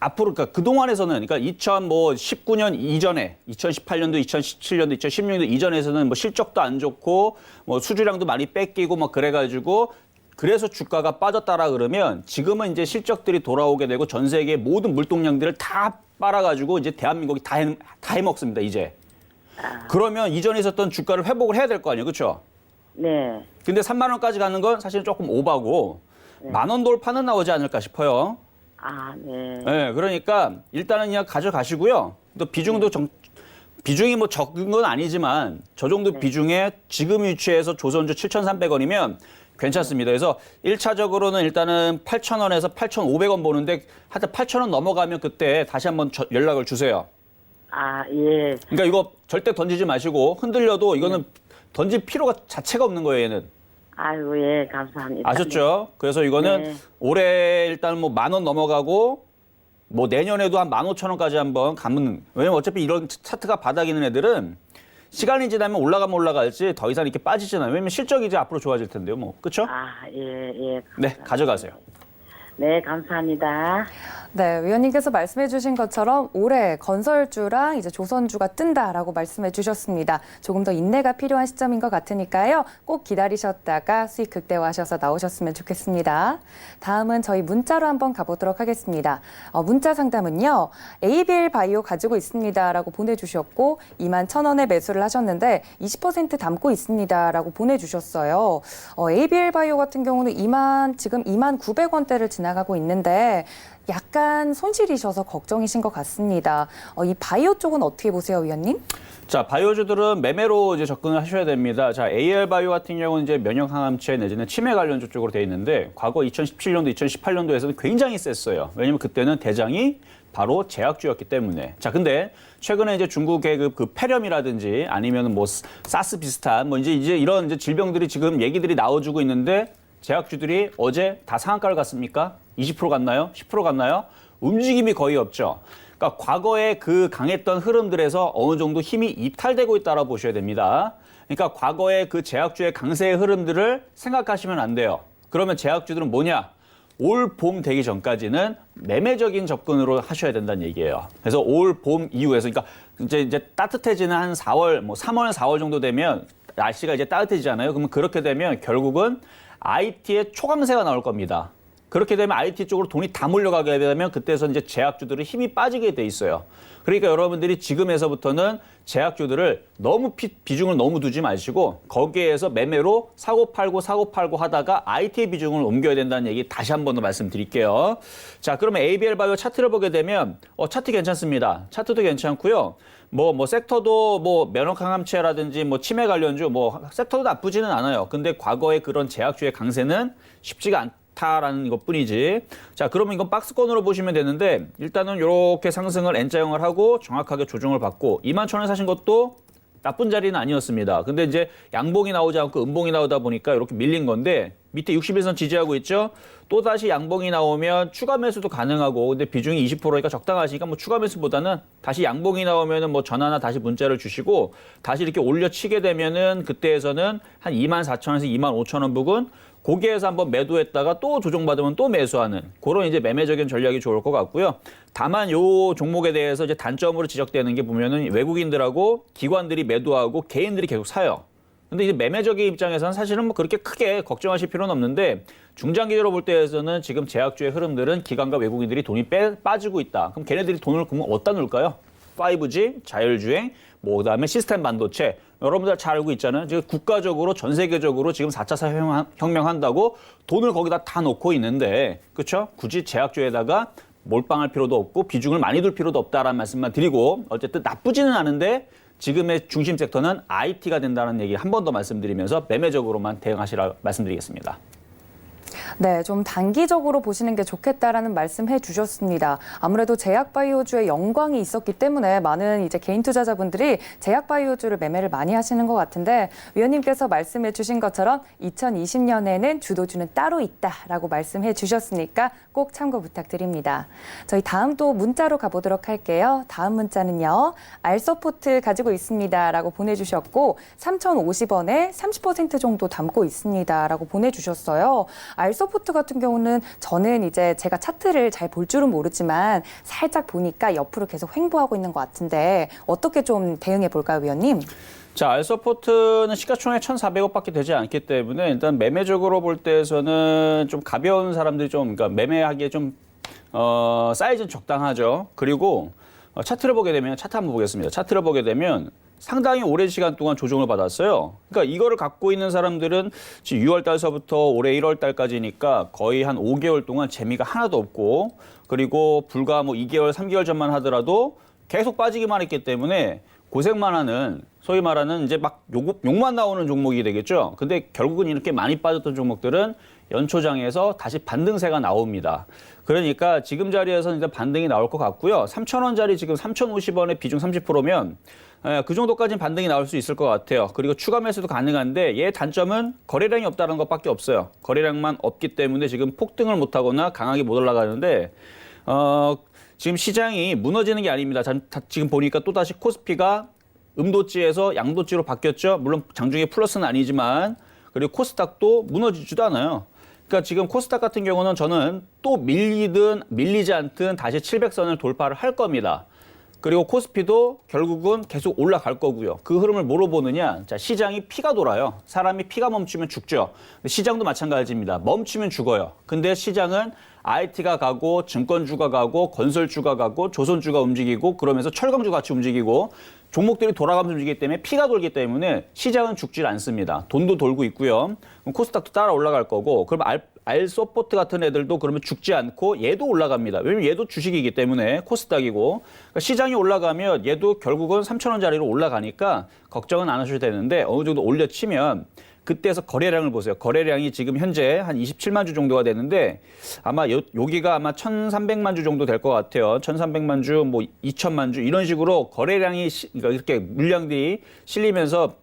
앞으로 그러니까 그동안에서는 그러니까 2019년 이전에 2018년도, 2017년도, 2016년도 이전에서는 뭐 실적도 안 좋고 뭐 수주량도 많이 뺏기고 뭐 그래가지고 그래서 주가가 빠졌다라 그러면 지금은 이제 실적들이 돌아오게 되고 전 세계 모든 물동량들을 다 빨아가지고 이제 대한민국이 다 해먹습니다, 이제. 그러면 이전에 있었던 주가를 회복을 해야 될 거 아니에요, 그렇죠? 네. 근데 3만 원까지 가는 건 사실 조금 오바고 만 원 돌파는 나오지 않을까 싶어요. 아, 네. 네, 그러니까 일단은 그냥 가져가시고요. 또 비중도 비중이 뭐 적은 건 아니지만 저 정도 비중에 지금 위치에서 조선주 7,300원이면 괜찮습니다. 그래서 1차적으로는 일단은 8,000원에서 8,500원 보는데 하여튼 8,000원 넘어가면 그때 다시 한번 연락을 주세요. 아, 예. 그러니까 이거 절대 던지지 마시고 흔들려도 이거는 던질 필요가 자체가 없는 거예요, 얘는. 아이고, 예, 감사합니다. 아셨죠? 그래서 이거는 네. 올해 일단 뭐 10,000원 넘어가고 뭐 내년에도 한 15,000원까지 한번 가면 왜냐면 어차피 이런 차트가 바닥 있는 애들은 시간이 지나면 올라가면 올라갈지 더 이상 이렇게 빠지잖아요. 왜냐면 실적이 이제 앞으로 좋아질 텐데요. 뭐. 그렇죠? 아, 예, 예. 네, 가져가세요. 네, 감사합니다. 네, 위원님께서 말씀해 주신 것처럼 올해 건설주랑 이제 조선주가 뜬다라고 말씀해 주셨습니다. 조금 더 인내가 필요한 시점인 것 같으니까요. 꼭 기다리셨다가 수익 극대화하셔서 나오셨으면 좋겠습니다. 다음은 저희 문자로 한번 가보도록 하겠습니다. 문자 상담은요. ABL 바이오 가지고 있습니다라고 보내주셨고 21,000원에 매수를 하셨는데 20% 담고 있습니다라고 보내주셨어요. ABL 바이오 같은 경우는 지금 29,000원대를 지나가고 있는데 약간 손실이셔서 걱정이신 것 같습니다. 이 바이오 쪽은 어떻게 보세요, 위원님? 자, 바이오주들은 매매로 이제 접근을 하셔야 됩니다. 자, AL 바이오 같은 경우는 이제 면역 항암체 내지는 치매 관련주 쪽으로 되어 있는데 과거 2017년도, 2018년도에서는 굉장히 셌어요. 왜냐면 그때는 대장이 바로 제약주였기 때문에. 자, 근데 최근에 이제 중국의 그 폐렴이라든지 아니면 뭐 사스 비슷한 뭐 이제 이런 이제 질병들이 지금 얘기들이 나와주고 있는데 제약주들이 어제 다 상한가를 갔습니까? 20% 갔나요? 10% 갔나요? 움직임이 거의 없죠. 그러니까 과거에 그 강했던 흐름들에서 어느 정도 힘이 이탈되고 있다고 보셔야 됩니다. 그러니까 과거의 그 제약주의 강세의 흐름들을 생각하시면 안 돼요. 그러면 제약주들은 뭐냐? 올 봄 되기 전까지는 매매적인 접근으로 하셔야 된다는 얘기예요. 그래서 올 봄 이후에서 그러니까 이제 따뜻해지는 한 4월, 뭐 3월, 4월 정도 되면 날씨가 이제 따뜻해지잖아요. 그러면 그렇게 되면 결국은 IT의 초강세가 나올 겁니다. 그렇게 되면 IT 쪽으로 돈이 다 몰려가게 되면 그때서 이제 제약주들은 힘이 빠지게 돼 있어요. 그러니까 여러분들이 지금에서부터는 제약주들을 너무 비중을 너무 두지 마시고 거기에서 매매로 사고 팔고 하다가 IT의 비중을 옮겨야 된다는 얘기 다시 한 번 더 말씀드릴게요. 자, 그러면 ABL 바이오 차트를 보게 되면 차트 괜찮습니다. 차트도 괜찮고요. 뭐 섹터도 뭐 면역 항암체라든지 뭐 치매 관련주 뭐 섹터도 나쁘지는 않아요. 근데 과거의 그런 제약주의 강세는 쉽지가 않다라는 것뿐이지. 자, 그러면 이건 박스권으로 보시면 되는데 일단은 이렇게 상승을 N자형을 하고 정확하게 조정을 받고 21,000원에 사신 것도 나쁜 자리는 아니었습니다. 근데 이제 양봉이 나오지 않고 음봉이 나오다 보니까 이렇게 밀린 건데 밑에 61선 지지하고 있죠. 또다시 양봉이 나오면 추가 매수도 가능하고 근데 비중이 20%니까 적당하시니까 뭐 추가 매수보다는 다시 양봉이 나오면은 뭐 전화나 다시 문자를 주시고 다시 이렇게 올려치게 되면은 그때에서는 한 24,000원에서 25,000원 부근 거기에서 한번 매도했다가 또 조정받으면 또 매수하는 그런 이제 매매적인 전략이 좋을 것 같고요. 다만 요 종목에 대해서 이제 단점으로 지적되는 게 보면은 외국인들하고 기관들이 매도하고 개인들이 계속 사요. 근데 이제 매매적인 입장에서는 사실은 뭐 그렇게 크게 걱정하실 필요는 없는데 중장기적으로 볼 때에서는 지금 제약주의 흐름들은 기관과 외국인들이 돈이 빠지고 있다. 그럼 걔네들이 돈을 그러면 어디다 놓을까요? 5G, 자율주행, 뭐 그다음에 시스템 반도체. 여러분들 잘 알고 있잖아요. 지금 국가적으로 전 세계적으로 지금 4차 산업혁명 한다고 돈을 거기다 다 놓고 있는데 그렇죠? 굳이 제약주에다가 몰빵할 필요도 없고 비중을 많이 둘 필요도 없다라는 말씀만 드리고 어쨌든 나쁘지는 않은데 지금의 중심 섹터는 IT가 된다는 얘기 한 번 더 말씀드리면서 매매적으로만 대응하시라 말씀드리겠습니다. 네, 좀 단기적으로 보시는 게 좋겠다라는 말씀해 주셨습니다. 아무래도 제약바이오주에 영광이 있었기 때문에 많은 이제 개인 투자자분들이 제약바이오주를 매매를 많이 하시는 것 같은데 위원님께서 말씀해 주신 것처럼 2020년에는 주도주는 따로 있다라고 말씀해 주셨으니까 꼭 참고 부탁드립니다. 저희 다음 또 문자로 가보도록 할게요. 다음 문자는요. 알서포트 가지고 있습니다라고 보내주셨고 3,050원에 30% 정도 담고 있습니다라고 보내주셨어요. 알서포트 같은 경우는 저는 이제 제가 차트를 잘 볼 줄은 모르지만 살짝 보니까 옆으로 계속 횡보하고 있는 것 같은데 어떻게 좀 대응해 볼까요, 위원님? 자, 알서포트는 시가총액 1,400억밖에 되지 않기 때문에 일단 매매적으로 볼 때에서는 좀 가벼운 사람들이 좀 그러니까 매매하기에 좀 사이즈는 적당하죠. 그리고 차트를 보게 되면 차트 한번 보겠습니다. 차트를 보게 되면 상당히 오랜 시간 동안 조정을 받았어요. 그러니까 이거를 갖고 있는 사람들은 지금 6월 달서부터 올해 1월 달까지니까 거의 한 5개월 동안 재미가 하나도 없고 그리고 불과 뭐 2개월, 3개월 전만 하더라도 계속 빠지기만 했기 때문에 고생만 하는 소위 말하는 이제 막 욕만 나오는 종목이 되겠죠. 근데 결국은 이렇게 많이 빠졌던 종목들은 연초장에서 다시 반등세가 나옵니다. 그러니까 지금 자리에서 이제 반등이 나올 것 같고요. 3,000원짜리 지금 3,050원에 비중 30%면 그 정도까지는 반등이 나올 수 있을 것 같아요. 그리고 추가 매수도 가능한데 얘 단점은 거래량이 없다는 것밖에 없어요. 거래량만 없기 때문에 지금 폭등을 못하거나 강하게 못 올라가는데 지금 시장이 무너지는 게 아닙니다. 지금 보니까 또다시 코스피가 음도지에서 양도지로 바뀌었죠. 물론 장중에 플러스는 아니지만 그리고 코스닥도 무너지지도 않아요. 그러니까 지금 코스닥 같은 경우는 저는 또 밀리든 밀리지 않든 다시 700선을 돌파를 할 겁니다. 그리고 코스피도 결국은 계속 올라갈 거고요. 그 흐름을 뭐로 보느냐? 자, 시장이 피가 돌아요. 사람이 피가 멈추면 죽죠. 시장도 마찬가지입니다. 멈추면 죽어요. 근데 시장은 IT가 가고 증권주가 가고 건설주가 가고 조선주가 움직이고 그러면서 철강주 같이 움직이고 종목들이 돌아가면서 움직이기 때문에 피가 돌기 때문에 시장은 죽질 않습니다. 돈도 돌고 있고요. 그럼 코스닥도 따라 올라갈 거고 그럼 알서포트 같은 애들도 그러면 죽지 않고 얘도 올라갑니다. 왜냐면 얘도 주식이기 때문에 코스닥이고 그러니까 시장이 올라가면 얘도 결국은 3,000원짜리로 올라가니까 걱정은 안 하셔도 되는데 어느 정도 올려치면 그때에서 거래량을 보세요. 거래량이 지금 현재 한 27만 주 정도가 되는데 아마 여기가 아마 1,300만 주 정도 될 것 같아요. 1,300만 주, 뭐 2,000만 주 이런 식으로 거래량이 그러니까 이렇게 물량들이 실리면서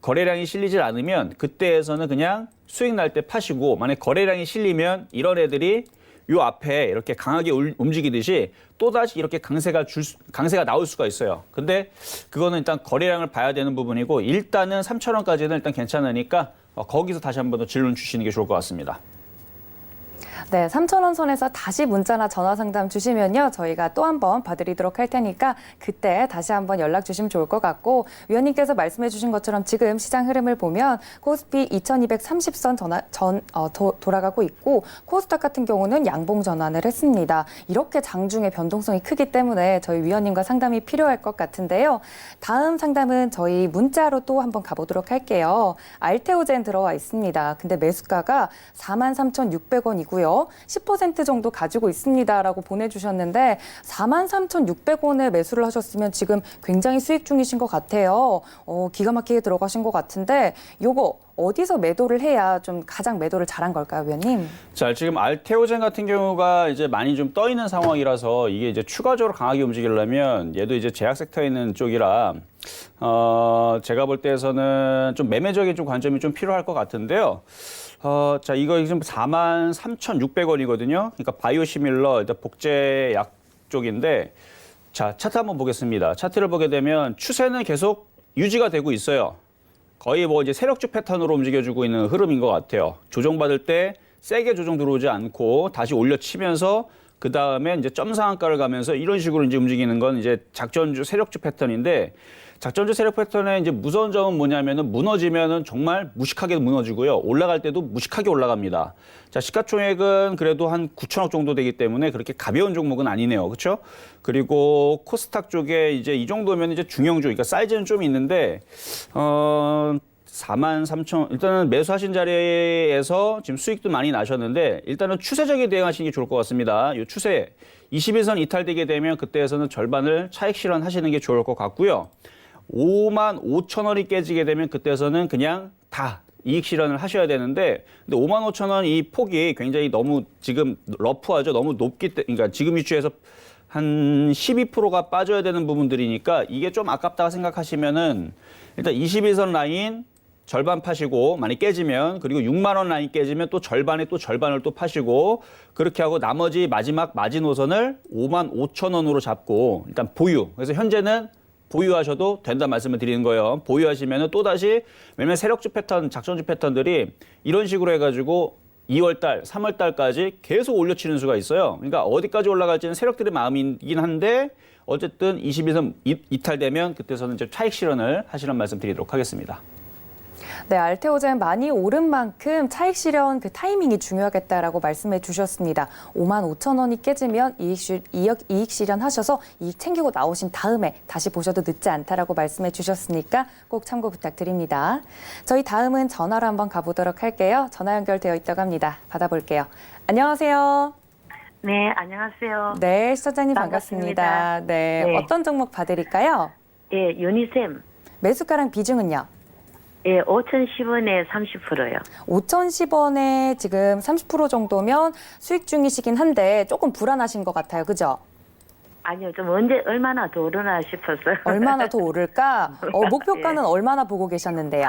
거래량이 실리질 않으면 그때에서는 그냥 수익 날 때 파시고 만약 거래량이 실리면 이런 애들이 요 앞에 이렇게 강하게 움직이듯이 또다시 이렇게 강세가 나올 수가 있어요. 근데 그거는 일단 거래량을 봐야 되는 부분이고 일단은 3,000원까지는 일단 괜찮으니까 거기서 다시 한 번 더 질문 주시는 게 좋을 것 같습니다. 네, 3,000원 선에서 다시 문자나 전화 상담 주시면요. 저희가 또 한 번 봐드리도록 할 테니까 그때 다시 한번 연락 주시면 좋을 것 같고 위원님께서 말씀해 주신 것처럼 지금 시장 흐름을 보면 코스피 2230선 돌아가고 있고 코스닥 같은 경우는 양봉 전환을 했습니다. 이렇게 장중에 변동성이 크기 때문에 저희 위원님과 상담이 필요할 것 같은데요. 다음 상담은 저희 문자로 또 한번 가보도록 할게요. 알테오젠 들어와 있습니다. 근데 매수가가 43,600원이고요. 10% 정도 가지고 있습니다라고 보내주셨는데 43,600원에 매수를 하셨으면 지금 굉장히 수익 중이신 것 같아요. 기가 막히게 들어가신 것 같은데 요거 어디서 매도를 해야 좀 가장 매도를 잘한 걸까요, 위원님? 자, 지금 알테오젠 같은 경우가 이제 많이 좀 떠 있는 상황이라서 이게 이제 추가적으로 강하게 움직이려면 얘도 이제 제약 섹터에 있는 쪽이라 제가 볼 때에서는 좀 매매적인 좀 관점이 좀 필요할 것 같은데요. 자, 이거 지금 43,600원이거든요. 그러니까 바이오시밀러, 복제약 쪽인데, 자, 차트 한번 보겠습니다. 차트를 보게 되면 추세는 계속 유지가 되고 있어요. 거의 뭐 이제 세력주 패턴으로 움직여주고 있는 흐름인 것 같아요. 조정받을 때 세게 조정 들어오지 않고 다시 올려치면서 그 다음에 이제 점 상한가를 가면서 이런 식으로 이제 움직이는 건 이제 작전주 세력주 패턴인데 작전주 세력 패턴의 이제 무서운 점은 뭐냐면은 무너지면은 정말 무식하게 무너지고요. 올라갈 때도 무식하게 올라갑니다. 자, 시가총액은 그래도 한 9천억 정도 되기 때문에 그렇게 가벼운 종목은 아니네요. 그렇죠? 그리고 코스닥 쪽에 이제 이 정도면 이제 중형주, 그러니까 사이즈는 좀 있는데 43,000 일단은 매수하신 자리에서 지금 수익도 많이 나셨는데 일단은 추세적인 대응하시는 게 좋을 것 같습니다. 이 추세 21선 이탈되게 되면 그때에서는 절반을 차익 실현하시는 게 좋을 것 같고요. 55,000원이 깨지게 되면 그때에서는 그냥 다 이익 실현을 하셔야 되는데 근데 55,000원 이 폭이 굉장히 너무 지금 러프하죠. 너무 높기 때문에 그러니까 지금 위치에서 한 12%가 빠져야 되는 부분들이니까 이게 좀 아깝다고 생각하시면은 일단 21선 라인 절반 파시고 많이 깨지면 그리고 6만 원 라인 깨지면 또 절반에 또 절반을 또 파시고 그렇게 하고 나머지 마지막 마지노선을 55,000원으로 잡고 일단 보유. 그래서 현재는 보유하셔도 된다 말씀을 드리는 거예요. 보유하시면은 또다시 왜냐면 세력주 패턴, 작전주 패턴들이 이런 식으로 해가지고 2월달, 3월달까지 계속 올려치는 수가 있어요. 그러니까 어디까지 올라갈지는 세력들의 마음이긴 한데 어쨌든 22선 이탈되면 그때서는 이제 차익 실현을 하시는 말씀 드리도록 하겠습니다. 네, 알테오젠 많이 오른 만큼 차익 실현 그 타이밍이 중요하겠다라고 말씀해 주셨습니다. 55,000원이 깨지면 이익 실현하셔서 이익 챙기고 나오신 다음에 다시 보셔도 늦지 않다라고 말씀해 주셨으니까 꼭 참고 부탁드립니다. 저희 다음은 전화로 한번 가보도록 할게요. 전화 연결되어 있다고 합니다. 받아볼게요. 안녕하세요. 네, 안녕하세요. 네, 시청자님 반갑습니다. 네, 네. 어떤 종목 봐드릴까요? 예, 유니셈. 매수가랑 비중은요? 예, 5,010원에 30%요. 5,010원에 지금 30% 정도면 수익 중이시긴 한데 조금 불안하신 것 같아요. 그죠? 아니요, 좀 언제 얼마나 더 오르나 싶었어요. 얼마나 더 오를까? 목표가는 얼마나 보고 계셨는데요?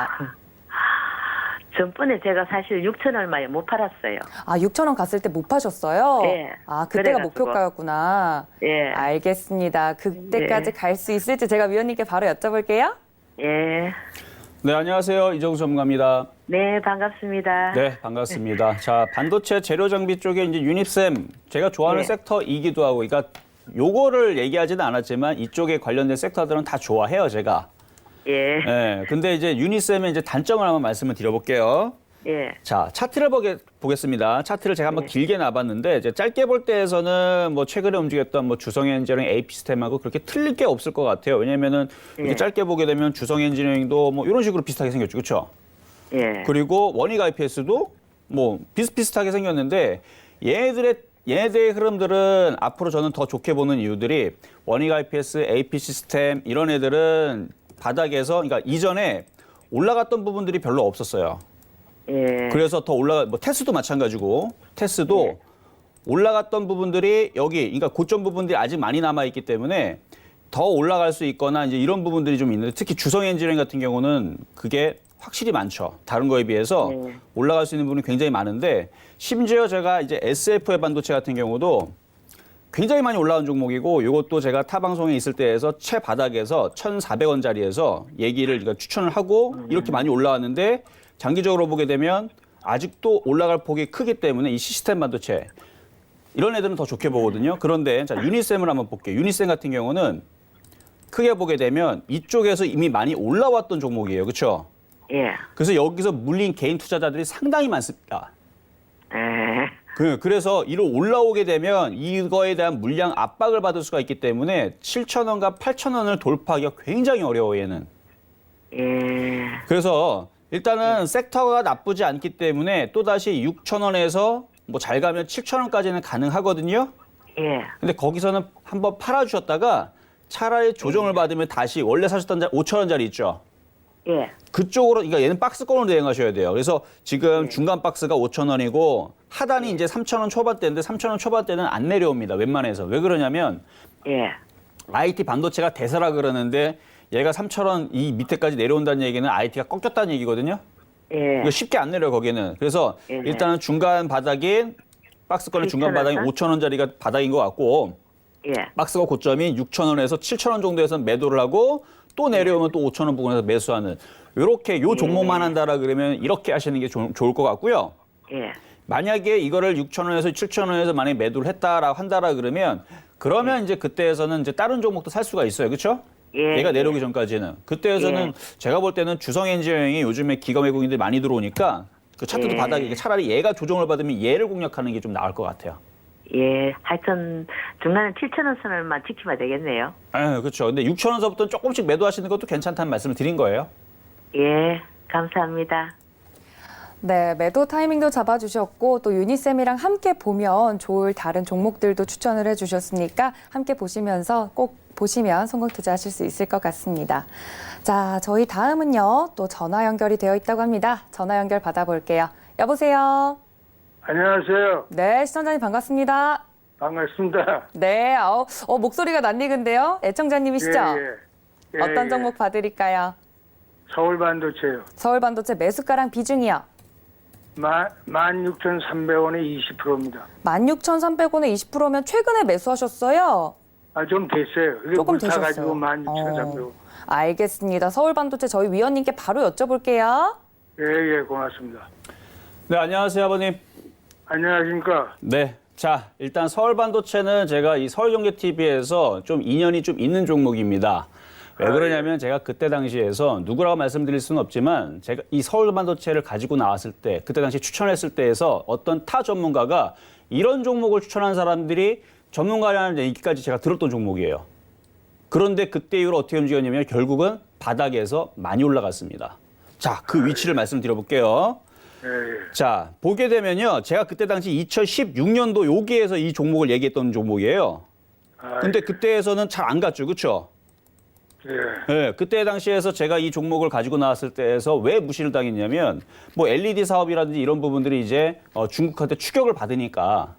전번에 제가 사실 6천 얼마에 못 팔았어요. 아, 6,000원 갔을 때 못 파셨어요? 예. 아, 그때가 그래가지고. 목표가였구나. 예. 알겠습니다. 그때까지 예. 갈 수 있을지 제가 위원님께 바로 여쭤볼게요. 예. 네, 안녕하세요. 이정수 전문가입니다. 네, 반갑습니다. 네, 반갑습니다. 자, 반도체 재료 장비 쪽에 이제 유니셈 제가 좋아하는 네. 섹터이기도 하고, 그러니까 요거를 얘기하지는 않았지만 이쪽에 관련된 섹터들은 다 좋아해요, 제가. 예. 네, 근데 이제 유니셈의 이제 단점을 한번 말씀을 드려볼게요. 예. 자, 차트를 보겠습니다. 차트를 제가 한번 네. 길게 놔봤는데, 이제 짧게 볼 때에서는 뭐 최근에 움직였던 뭐 주성엔지니어링, AP-스템하고 그렇게 틀릴 게 없을 것 같아요. 왜냐면은 이렇게 네. 짧게 보게 되면 주성엔지니어링도 뭐 이런 식으로 비슷하게 생겼죠, 그렇죠? 예. 그리고 원익 IPS도 뭐 비슷비슷하게 생겼는데 얘네들의 흐름들은 앞으로 저는 더 좋게 보는 이유들이 원익 IPS, AP 시스템 이런 애들은 바닥에서 그러니까 이전에 올라갔던 부분들이 별로 없었어요. 예. 그래서 더 뭐 테스도 마찬가지고 테스도 올라갔던 부분들이 여기 그러니까 고점 부분들이 아직 많이 남아 있기 때문에 더 올라갈 수 있거나 이제 이런 부분들이 좀 있는데 특히 주성 엔지니어링 같은 경우는 그게 확실히 많죠. 다른 거에 비해서 올라갈 수 있는 부분이 굉장히 많은데 심지어 제가 이제 SF의 반도체 같은 경우도 굉장히 많이 올라온 종목이고 이것도 제가 타 방송에 있을 때에서 최바닥에서 1,400원짜리에서 얘기를 그러니까 추천을 하고 이렇게 많이 올라왔는데 장기적으로 보게 되면 아직도 올라갈 폭이 크기 때문에 이 시스템 반도체 이런 애들은 더 좋게 보거든요. 그런데 자, 유니셈을 한번 볼게요. 유니셈 같은 경우는 크게 보게 되면 이쪽에서 이미 많이 올라왔던 종목이에요. 그렇죠? 예. 그래서 여기서 물린 개인 투자자들이 상당히 많습니다. 그래서 이로 올라오게 되면 이거에 대한 물량 압박을 받을 수가 있기 때문에 7,000원과 8,000원을 돌파하기가 굉장히 어려워요, 얘는. 예. 그래서 일단은 섹터가 나쁘지 않기 때문에 또다시 6,000원에서 뭐 잘 가면 7,000원까지는 가능하거든요. 예. 근데 거기서는 한번 팔아주셨다가 차라리 조정을 받으면 다시 원래 사셨던 5,000원짜리 있죠. 예. 그쪽으로, 그러니까 얘는 박스권으로 대응하셔야 돼요. 그래서 지금 중간 박스가 5,000원이고 하단이 이제 3,000원 초반대인데 3,000원 초반대는 안 내려옵니다. 웬만해서. 왜 그러냐면 예. IT 반도체가 대세라 그러는데 얘가 3,000원 이 밑에까지 내려온다는 얘기는 IT가 꺾였다는 얘기거든요. 예. 이거 쉽게 안 내려요, 거기는. 그래서 예. 일단은 중간 바닥인 박스권의 중간 바닥이 5,000원짜리가 바닥인 것 같고 예. 박스가 고점이 6,000원에서 7,000원 정도에서 매도를 하고 또 내려오면 또 5,000원 부근에서 매수하는 이렇게 요 종목만 한다라 그러면 이렇게 하시는 게 좋을 것 같고요. 예. 만약에 이거를 6,000원에서 7,000원에서 만약에 매도를 했다라 한다라 그러면 이제 그때에서는 이제 다른 종목도 살 수가 있어요. 그렇죠? 예. 얘가 내려오기 전까지는. 그때에서는 제가 볼 때는 주성엔지니어링이 요즘에 기관 외국인들이 많이 들어오니까 그 차트도 바닥에 차라리 얘가 조정을 받으면 얘를 공략하는 게 좀 나을 것 같아요. 예. 하여튼 중간에 7,000원 선을만 지키면 되겠네요. 그렇죠. 근데 6,000원서부터는 조금씩 매도하시는 것도 괜찮다는 말씀을 드린 거예요. 예. 감사합니다. 네, 매도 타이밍도 잡아주셨고 또 유니쌤이랑 함께 보면 좋을 다른 종목들도 추천을 해주셨으니까 함께 보시면서 꼭 보시면 성공 투자하실 수 있을 것 같습니다. 자, 저희 다음은요. 또 전화 연결이 되어 있다고 합니다. 전화 연결 받아볼게요. 여보세요. 안녕하세요. 네, 시청자님 반갑습니다. 반갑습니다. 네, 목소리가 낯익은데요. 애청자님이시죠? 예. 어떤 종목 봐드릴까요? 서울 반도체요. 서울 반도체 매수가랑 비중이요. 16,300원에 20%입니다. 16,300원에 20%면 최근에 매수하셨어요? 좀 됐어요. 이게 조금 가지고 되셨어요. 16,300원. 알겠습니다. 서울 반도체 저희 위원님께 바로 여쭤볼게요. 예, 고맙습니다. 네, 안녕하세요, 아버님. 안녕하십니까? 네. 자, 일단 서울 반도체는 제가 이 서울경제TV에서 좀 인연이 좀 있는 종목입니다. 왜 그러냐면 제가 그때 당시에서 누구라고 말씀드릴 수는 없지만 제가 이 서울 반도체를 가지고 나왔을 때 그때 당시 추천했을 때에서 어떤 타 전문가가 이런 종목을 추천한 사람들이 전문가라는 얘기까지 제가 들었던 종목이에요. 그런데 그때 이후로 어떻게 움직였냐면 결국은 바닥에서 많이 올라갔습니다. 자, 그 위치를 말씀드려볼게요. 예. 자, 보게 되면요. 제가 그때 당시 2016년도 여기에서 이 종목을 얘기했던 종목이에요. 근데 그때에서는 잘 안 갔죠. 그렇죠? 예. 네, 그때 당시에서 제가 이 종목을 가지고 나왔을 때에서 왜 무시를 당했냐면 뭐 LED 사업이라든지 이런 부분들이 이제 중국한테 추격을 받으니까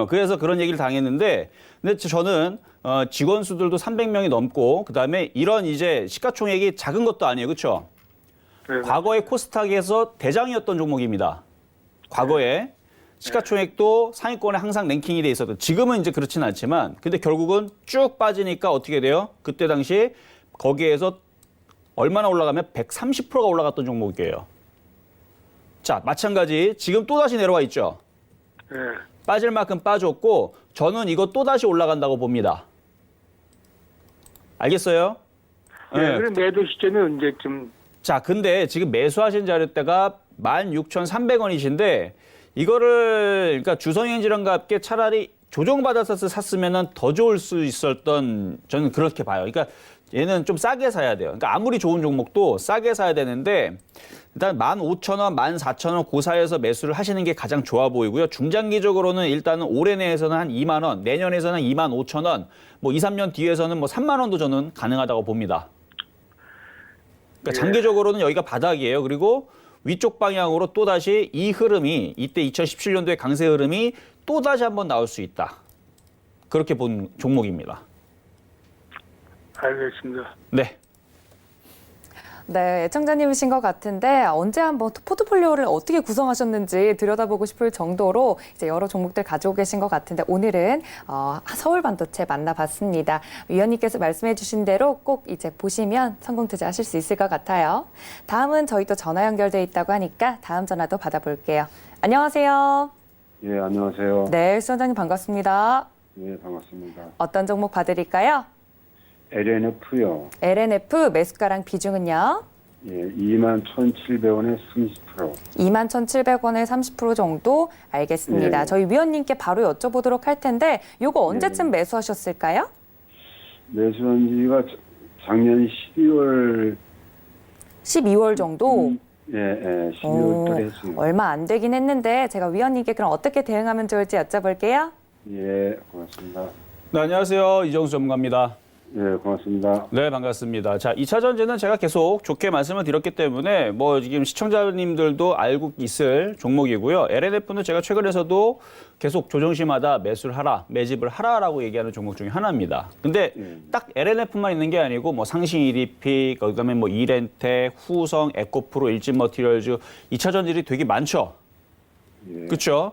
그래서 그런 얘기를 당했는데 근데 저는 직원 수들도 300명이 넘고 그다음에 이런 이제 시가총액이 작은 것도 아니에요. 그렇죠? 네. 과거에 코스닥에서 대장이었던 종목입니다. 과거에 시가총액도 상위권에 항상 랭킹이 돼 있었던. 지금은 이제 그렇지는 않지만 근데 결국은 쭉 빠지니까 어떻게 돼요? 그때 당시 거기에서 얼마나 올라가면 130%가 올라갔던 종목이에요. 자, 마찬가지 지금 또다시 내려와 있죠. 예. 빠질 만큼 빠졌고 저는 이거 또다시 올라간다고 봅니다. 알겠어요? 예. 그럼 매도 시점이 언제쯤? 자, 근데 지금 매수하신 자료대가 16,300원이신데 이거를 그러니까 주성엔지랑과 함께 차라리 조정받아서 샀으면 더 좋을 수 있었던 저는 그렇게 봐요. 그러니까 얘는 좀 싸게 사야 돼요. 그러니까 아무리 좋은 종목도 싸게 사야 되는데 일단 15,000원, 14,000원 그 사이에서 매수를 하시는 게 가장 좋아 보이고요. 중장기적으로는 일단은 올해 내에서는 한 2만 원, 내년에서는 25,000원, 뭐 2, 3년 뒤에서는 뭐 3만 원도 저는 가능하다고 봅니다. 그러니까 장기적으로는 여기가 바닥이에요. 그리고 위쪽 방향으로 또다시 이 흐름이 이때 2017년도의 강세 흐름이 또다시 한번 나올 수 있다. 그렇게 본 종목입니다. 알겠습니다. 네. 네, 애청자님이신 것 같은데 언제 한번 포트폴리오를 어떻게 구성하셨는지 들여다보고 싶을 정도로 이제 여러 종목들 가지고 계신 것 같은데 오늘은 서울 반도체 만나봤습니다. 위원님께서 말씀해주신 대로 꼭 이제 보시면 성공 투자하실 수 있을 것 같아요. 다음은 저희 또 전화 연결돼 있다고 하니까 다음 전화도 받아볼게요. 안녕하세요. 예, 안녕하세요. 네, 수원장님 반갑습니다. 예, 반갑습니다. 어떤 종목 봐드릴까요? LNF요. LNF 매수가랑 비중은요? 예, 21,700원에 30%. 21,700원에 30% 정도 알겠습니다. 네. 저희 위원님께 바로 여쭤보도록 할 텐데 요거 언제쯤 매수하셨을까요? 매수한 지가 작년 12월. 12월 정도? 예, 12월 달에 했습니다. 얼마 안 되긴 했는데 제가 위원님께 그럼 어떻게 대응하면 좋을지 여쭤볼게요. 예, 고맙습니다. 네, 안녕하세요. 이정수 전문가입니다. 예, 고맙습니다. 네, 반갑습니다. 자, 2차 전지는 제가 계속 좋게 말씀을 드렸기 때문에 뭐 지금 시청자님들도 알고 있을 종목이고요. LNF는 제가 최근에서도 계속 조정시마다 매수를 하라, 매집을 하라라고 얘기하는 종목 중에 하나입니다. 근데 딱 LNF만 있는 게 아니고 뭐 상신 EDP, 그다음에 뭐 이렌텍, 후성, 에코프로, 일진머티리얼즈 2차 전지들이 되게 많죠. 예. 그렇죠?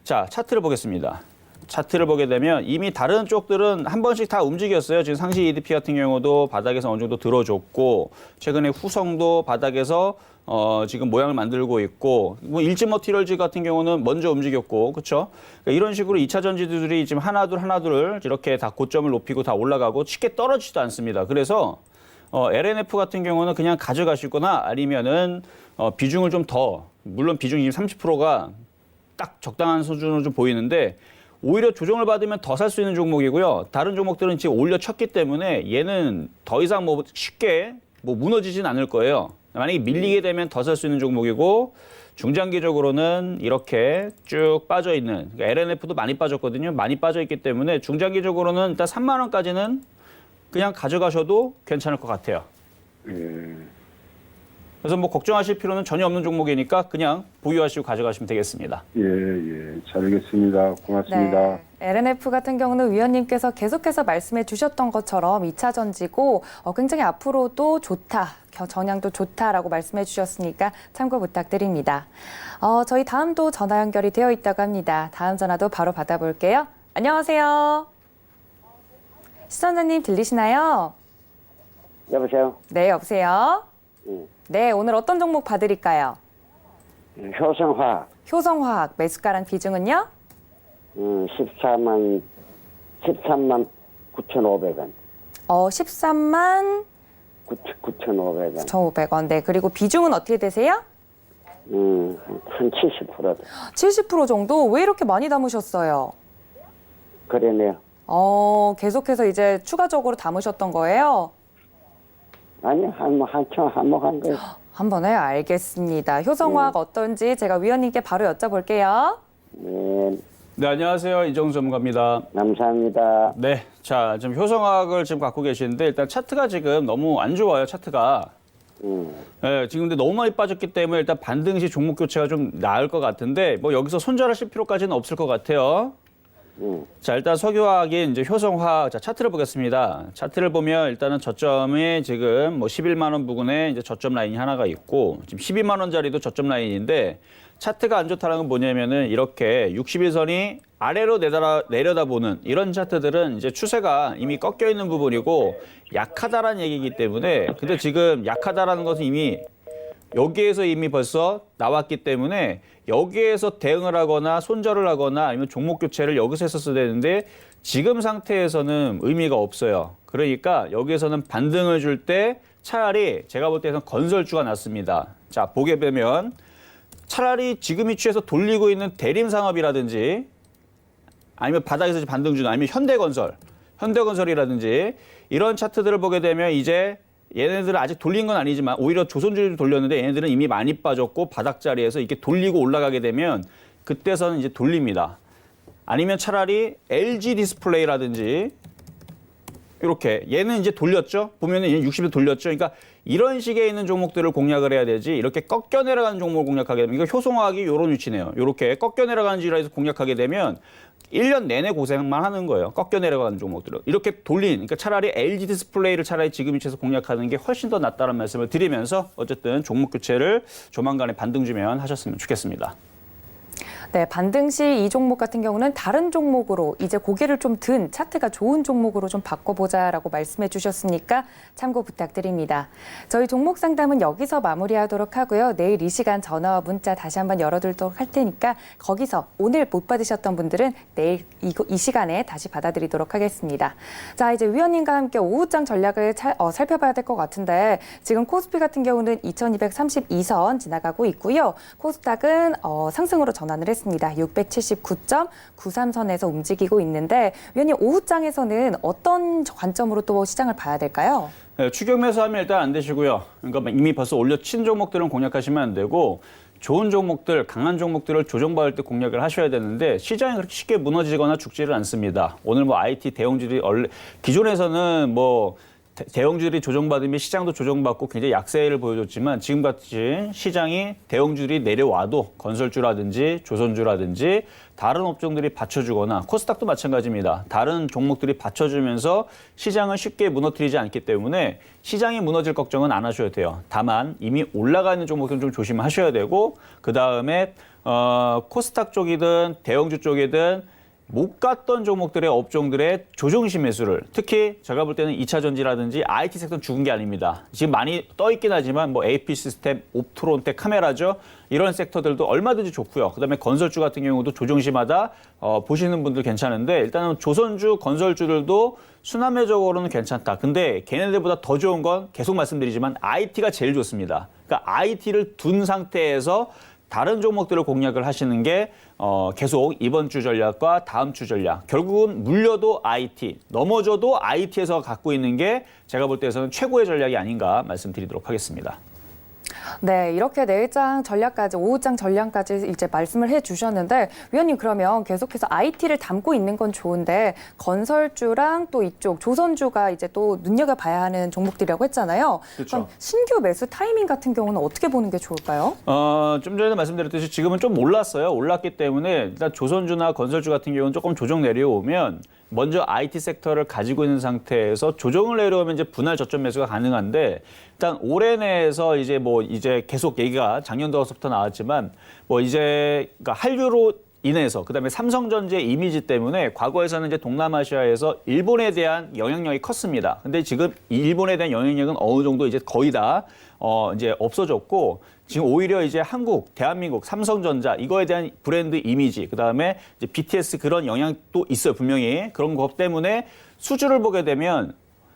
자, 차트를 보겠습니다. 차트를 보게 되면 이미 다른 쪽들은 한 번씩 다 움직였어요. 지금 상시 EDP 같은 경우도 바닥에서 어느 정도 들어줬고 최근에 후성도 바닥에서 지금 모양을 만들고 있고 뭐 일진머티리얼즈 같은 경우는 먼저 움직였고 그렇죠? 그러니까 이런 식으로 2차 전지들이 지금 하나둘 이렇게 다 고점을 높이고 다 올라가고 쉽게 떨어지지도 않습니다. 그래서 LNF 같은 경우는 그냥 가져가시거나 아니면은 비중을 좀 더 물론 비중이 30%가 딱 적당한 수준으로 좀 보이는데 오히려 조정을 받으면 더 살 수 있는 종목이고요. 다른 종목들은 지금 올려쳤기 때문에 얘는 더 이상 뭐 쉽게 뭐 무너지진 않을 거예요. 만약에 밀리게 되면 더 살 수 있는 종목이고 중장기적으로는 이렇게 쭉 빠져 있는 그러니까 LNF도 많이 빠졌거든요. 많이 빠져 있기 때문에 중장기적으로는 일단 3만 원까지는 그냥 가져가셔도 괜찮을 것 같아요. 예, 그래서 뭐 걱정하실 필요는 전혀 없는 종목이니까 그냥 보유하시고 가져가시면 되겠습니다. 예, 예. 잘 알겠습니다. 고맙습니다. 네. LNF 같은 경우는 위원님께서 계속해서 말씀해 주셨던 것처럼 2차 전지고 굉장히 앞으로도 좋다, 전향도 좋다라고 말씀해 주셨으니까 참고 부탁드립니다. 저희 다음도 전화 연결이 되어 있다고 합니다. 다음 전화도 바로 받아볼게요. 안녕하세요. 시청자님 들리시나요? 여보세요? 네, 여보세요? 응. 네, 오늘 어떤 종목 봐드릴까요? 효성화학, 효성화학 매수가랑 비중은요? 13만 9,500원. 13만 9,500원. 9,500원. 네, 그리고 비중은 어떻게 되세요? 한 70%. 70% 정도? 왜 이렇게 많이 담으셨어요? 그러네요. 계속해서 이제 추가적으로 담으셨던 거예요? 아니요, 한번 한 거예요. 한 번에 알겠습니다. 효성화학 어떤지 제가 위원님께 바로 여쭤볼게요. 네, 네, 안녕하세요. 이정수 전문가입니다. 감사합니다. 네, 자, 지금 효성화학을 지금 갖고 계시는데 일단 차트가 지금 너무 안 좋아요. 차트가. 네, 지금 근데 너무 많이 빠졌기 때문에 일단 반등 시 종목 교체가 좀 나을 것 같은데 뭐 여기서 손절하실 필요까지는 없을 것 같아요. 자, 일단 석유화학이 이제 효성화학, 자, 차트를 보겠습니다. 차트를 보면 일단은 저점에 지금 뭐 11만 원 부근에 이제 저점 라인이 하나가 있고 지금 12만 원짜리도 저점 라인인데 차트가 안 좋다는 건 뭐냐면은 이렇게 60일선이 아래로 내려다보는 이런 차트들은 이제 추세가 이미 꺾여 있는 부분이고 약하다라는 얘기이기 때문에 근데 지금 약하다라는 것은 이미 여기에서 이미 벌써 나왔기 때문에 여기에서 대응을 하거나 손절을 하거나 아니면 종목 교체를 여기서 했었어야 되는데 지금 상태에서는 의미가 없어요. 그러니까 여기에서는 반등을 줄 때 차라리 제가 볼 때는 건설주가 낫습니다. 자, 보게 되면 차라리 지금 위치에서 돌리고 있는 대림상업이라든지 아니면 바닥에서 반등 주는 아니면 현대건설이라든지 이런 차트들을 보게 되면 이제 얘네들은 아직 돌린 건 아니지만 오히려 조선주를 돌렸는데 얘네들은 이미 많이 빠졌고 바닥 자리에서 이렇게 돌리고 올라가게 되면 그때서는 이제 돌립니다. 아니면 차라리 LG 디스플레이라든지 이렇게 얘는 이제 돌렸죠. 보면은 얘는 60일 돌렸죠. 그러니까 이런 식의 있는 종목들을 공략을 해야 되지 이렇게 꺾여 내려가는 종목을 공략하게 되면 이거 효성화학이 이런 위치네요. 이렇게 꺾여 내려가는 지라에서 공략하게 되면 1년 내내 고생만 하는 거예요. 꺾여 내려가는 종목들은. 이렇게 그러니까 차라리 LG 디스플레이를 차라리 지금 위치에서 공략하는 게 훨씬 더 낫다는 말씀을 드리면서 어쨌든 종목 교체를 조만간에 반등 주면 하셨으면 좋겠습니다. 네, 반등 시 이 종목 같은 경우는 다른 종목으로 이제 고개를 좀 든 차트가 좋은 종목으로 좀 바꿔보자라고 말씀해 주셨으니까 참고 부탁드립니다. 저희 종목 상담은 여기서 마무리하도록 하고요. 내일 이 시간 전화와 문자 다시 한번 열어둘도록 할 테니까 거기서 오늘 못 받으셨던 분들은 내일 이 시간에 다시 받아드리도록 하겠습니다. 자, 이제 위원님과 함께 오후장 전략을 살펴봐야 될 것 같은데 지금 코스피 같은 경우는 2232선 지나가고 있고요. 코스닥은 상승으로 전환을 했습니다. 679.93선에서 움직이고 있는데 위원님 오후장에서는 어떤 관점으로 또 시장을 봐야 될까요? 네, 추격 매수하면 일단 안 되시고요. 그러니까 이미 벌써 올려친 종목들은 공략하시면 안 되고 좋은 종목들, 강한 종목들을 조정받을 때 공략을 하셔야 되는데 시장이 그렇게 쉽게 무너지거나 죽지를 않습니다. 오늘 뭐 IT 대형주들이 기존에서는 뭐 대형주들이 조정받으면 시장도 조정받고 굉장히 약세를 보여줬지만 지금같이 시장이 대형주들이 내려와도 건설주라든지 조선주라든지 다른 업종들이 받쳐주거나 코스닥도 마찬가지입니다. 다른 종목들이 받쳐주면서 시장을 쉽게 무너뜨리지 않기 때문에 시장이 무너질 걱정은 안 하셔도 돼요. 다만 이미 올라가 있는 종목들은 좀 조심하셔야 되고 그다음에 코스닥 쪽이든 대형주 쪽이든 못 갔던 종목들의 업종들의 조정시 매수를 특히 제가 볼 때는 2차 전지라든지 IT 섹터는 죽은 게 아닙니다. 지금 많이 떠 있긴 하지만 뭐 AP 시스템, 옵트론텍, 카메라죠. 이런 섹터들도 얼마든지 좋고요. 그다음에 건설주 같은 경우도 조정시마다 보시는 분들 괜찮은데 일단은 조선주, 건설주들도 순환매적으로는 괜찮다. 근데 걔네들보다 더 좋은 건 계속 말씀드리지만 IT가 제일 좋습니다. 그러니까 IT를 둔 상태에서 다른 종목들을 공략을 하시는 게 계속 이번 주 전략과 다음 주 전략. 결국은 물려도 IT, 넘어져도 IT에서 갖고 있는 게 제가 볼 때에서는 최고의 전략이 아닌가 말씀드리도록 하겠습니다. 네, 이렇게 내일장 전략까지, 오후장 전략까지 이제 말씀을 해주셨는데 위원님 그러면 계속해서 IT를 담고 있는 건 좋은데 건설주랑 또 이쪽 조선주가 이제 또 눈여겨봐야 하는 종목들이라고 했잖아요. 그렇죠. 그럼 신규 매수 타이밍 같은 경우는 어떻게 보는 게 좋을까요? 좀 전에 말씀드렸듯이 지금은 좀 올랐어요. 올랐기 때문에 일단 조선주나 건설주 같은 경우는 조금 조정 내려오면 먼저 IT 섹터를 가지고 있는 상태에서 조정을 내려오면 이제 분할 저점 매수가 가능한데 일단 올해 내에서 이제 계속 얘기가 작년 들어서부터 나왔지만 그러니까 한류로 인해서 그다음에 삼성전자의 이미지 때문에 과거에서는 이제 동남아시아에서 일본에 대한 영향력이 컸습니다. 근데 지금 일본에 대한 영향력은 어느 정도 이제 거의 다 이제 없어졌고 지금 오히려 이제 한국, 대한민국, 삼성전자 이거에 대한 브랜드 이미지 그다음에 이제 BTS 그런 영향도 있어요. 분명히 그런 것 때문에 수주를 보게 되면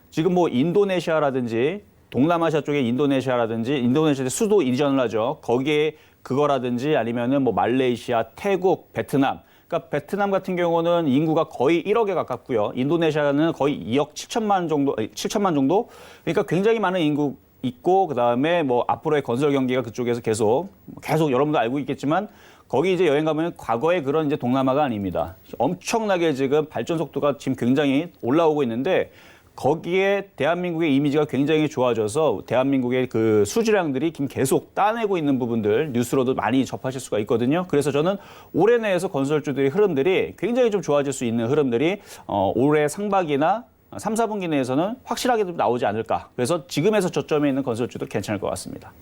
지금 뭐 인도네시아라든지 동남아시아 쪽에 인도네시아의 수도 이전을 하죠. 거기에 그거라든지 아니면은 뭐 말레이시아, 태국, 베트남. 그러니까 베트남 같은 경우는 인구가 거의 1억에 가깝고요. 인도네시아는 거의 2억 7천만 정도. 그러니까 굉장히 많은 인구 있고 그다음에 뭐 앞으로의 건설 경기가 그쪽에서 계속 여러분도 알고 있겠지만 거기 이제 여행 가면 과거의 그런 이제 동남아가 아닙니다. 엄청나게 지금 발전 속도가 지금 굉장히 올라오고 있는데 거기에 대한민국의 이미지가 굉장히 좋아져서 대한민국의 그 수주량들이 지금 계속 따내고 있는 부분들 뉴스로도 많이 접하실 수가 있거든요. 그래서 저는 올해 내에서 건설주들의 흐름들이 굉장히 좀 좋아질 수 있는 흐름들이 올해 상반기나 3, 4분기 내에서는 확실하게 좀 나오지 않을까. 그래서 지금에서 저점에 있는 건설주도 괜찮을 것 같습니다.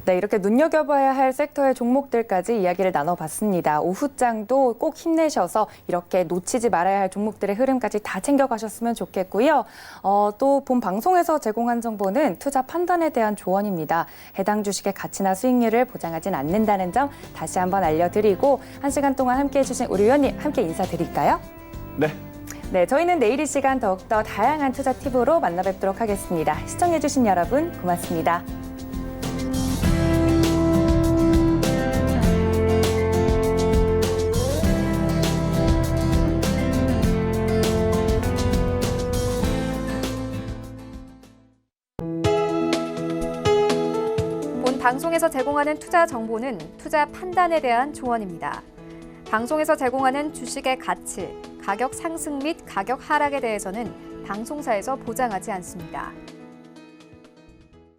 네, 이렇게 눈여겨봐야 할 섹터의 종목들까지 이야기를 나눠봤습니다. 오후장도 꼭 힘내셔서 이렇게 놓치지 말아야 할 종목들의 흐름까지 다 챙겨가셨으면 좋겠고요. 또 본 방송에서 제공한 정보는 투자 판단에 대한 조언입니다. 해당 주식의 가치나 수익률을 보장하진 않는다는 점 다시 한번 알려드리고 1시간 동안 함께해 주신 우리 위원님 함께 인사드릴까요? 네, 저희는 내일 이 시간 더욱더 다양한 투자 팁으로 만나 뵙도록 하겠습니다. 시청해주신 여러분 고맙습니다. 본 방송에서 제공하는 투자 정보는 투자 판단에 대한 조언입니다. 방송에서 제공하는 주식의 가치, 가격 상승 및 가격 하락에 대해서는 방송사에서 보장하지 않습니다.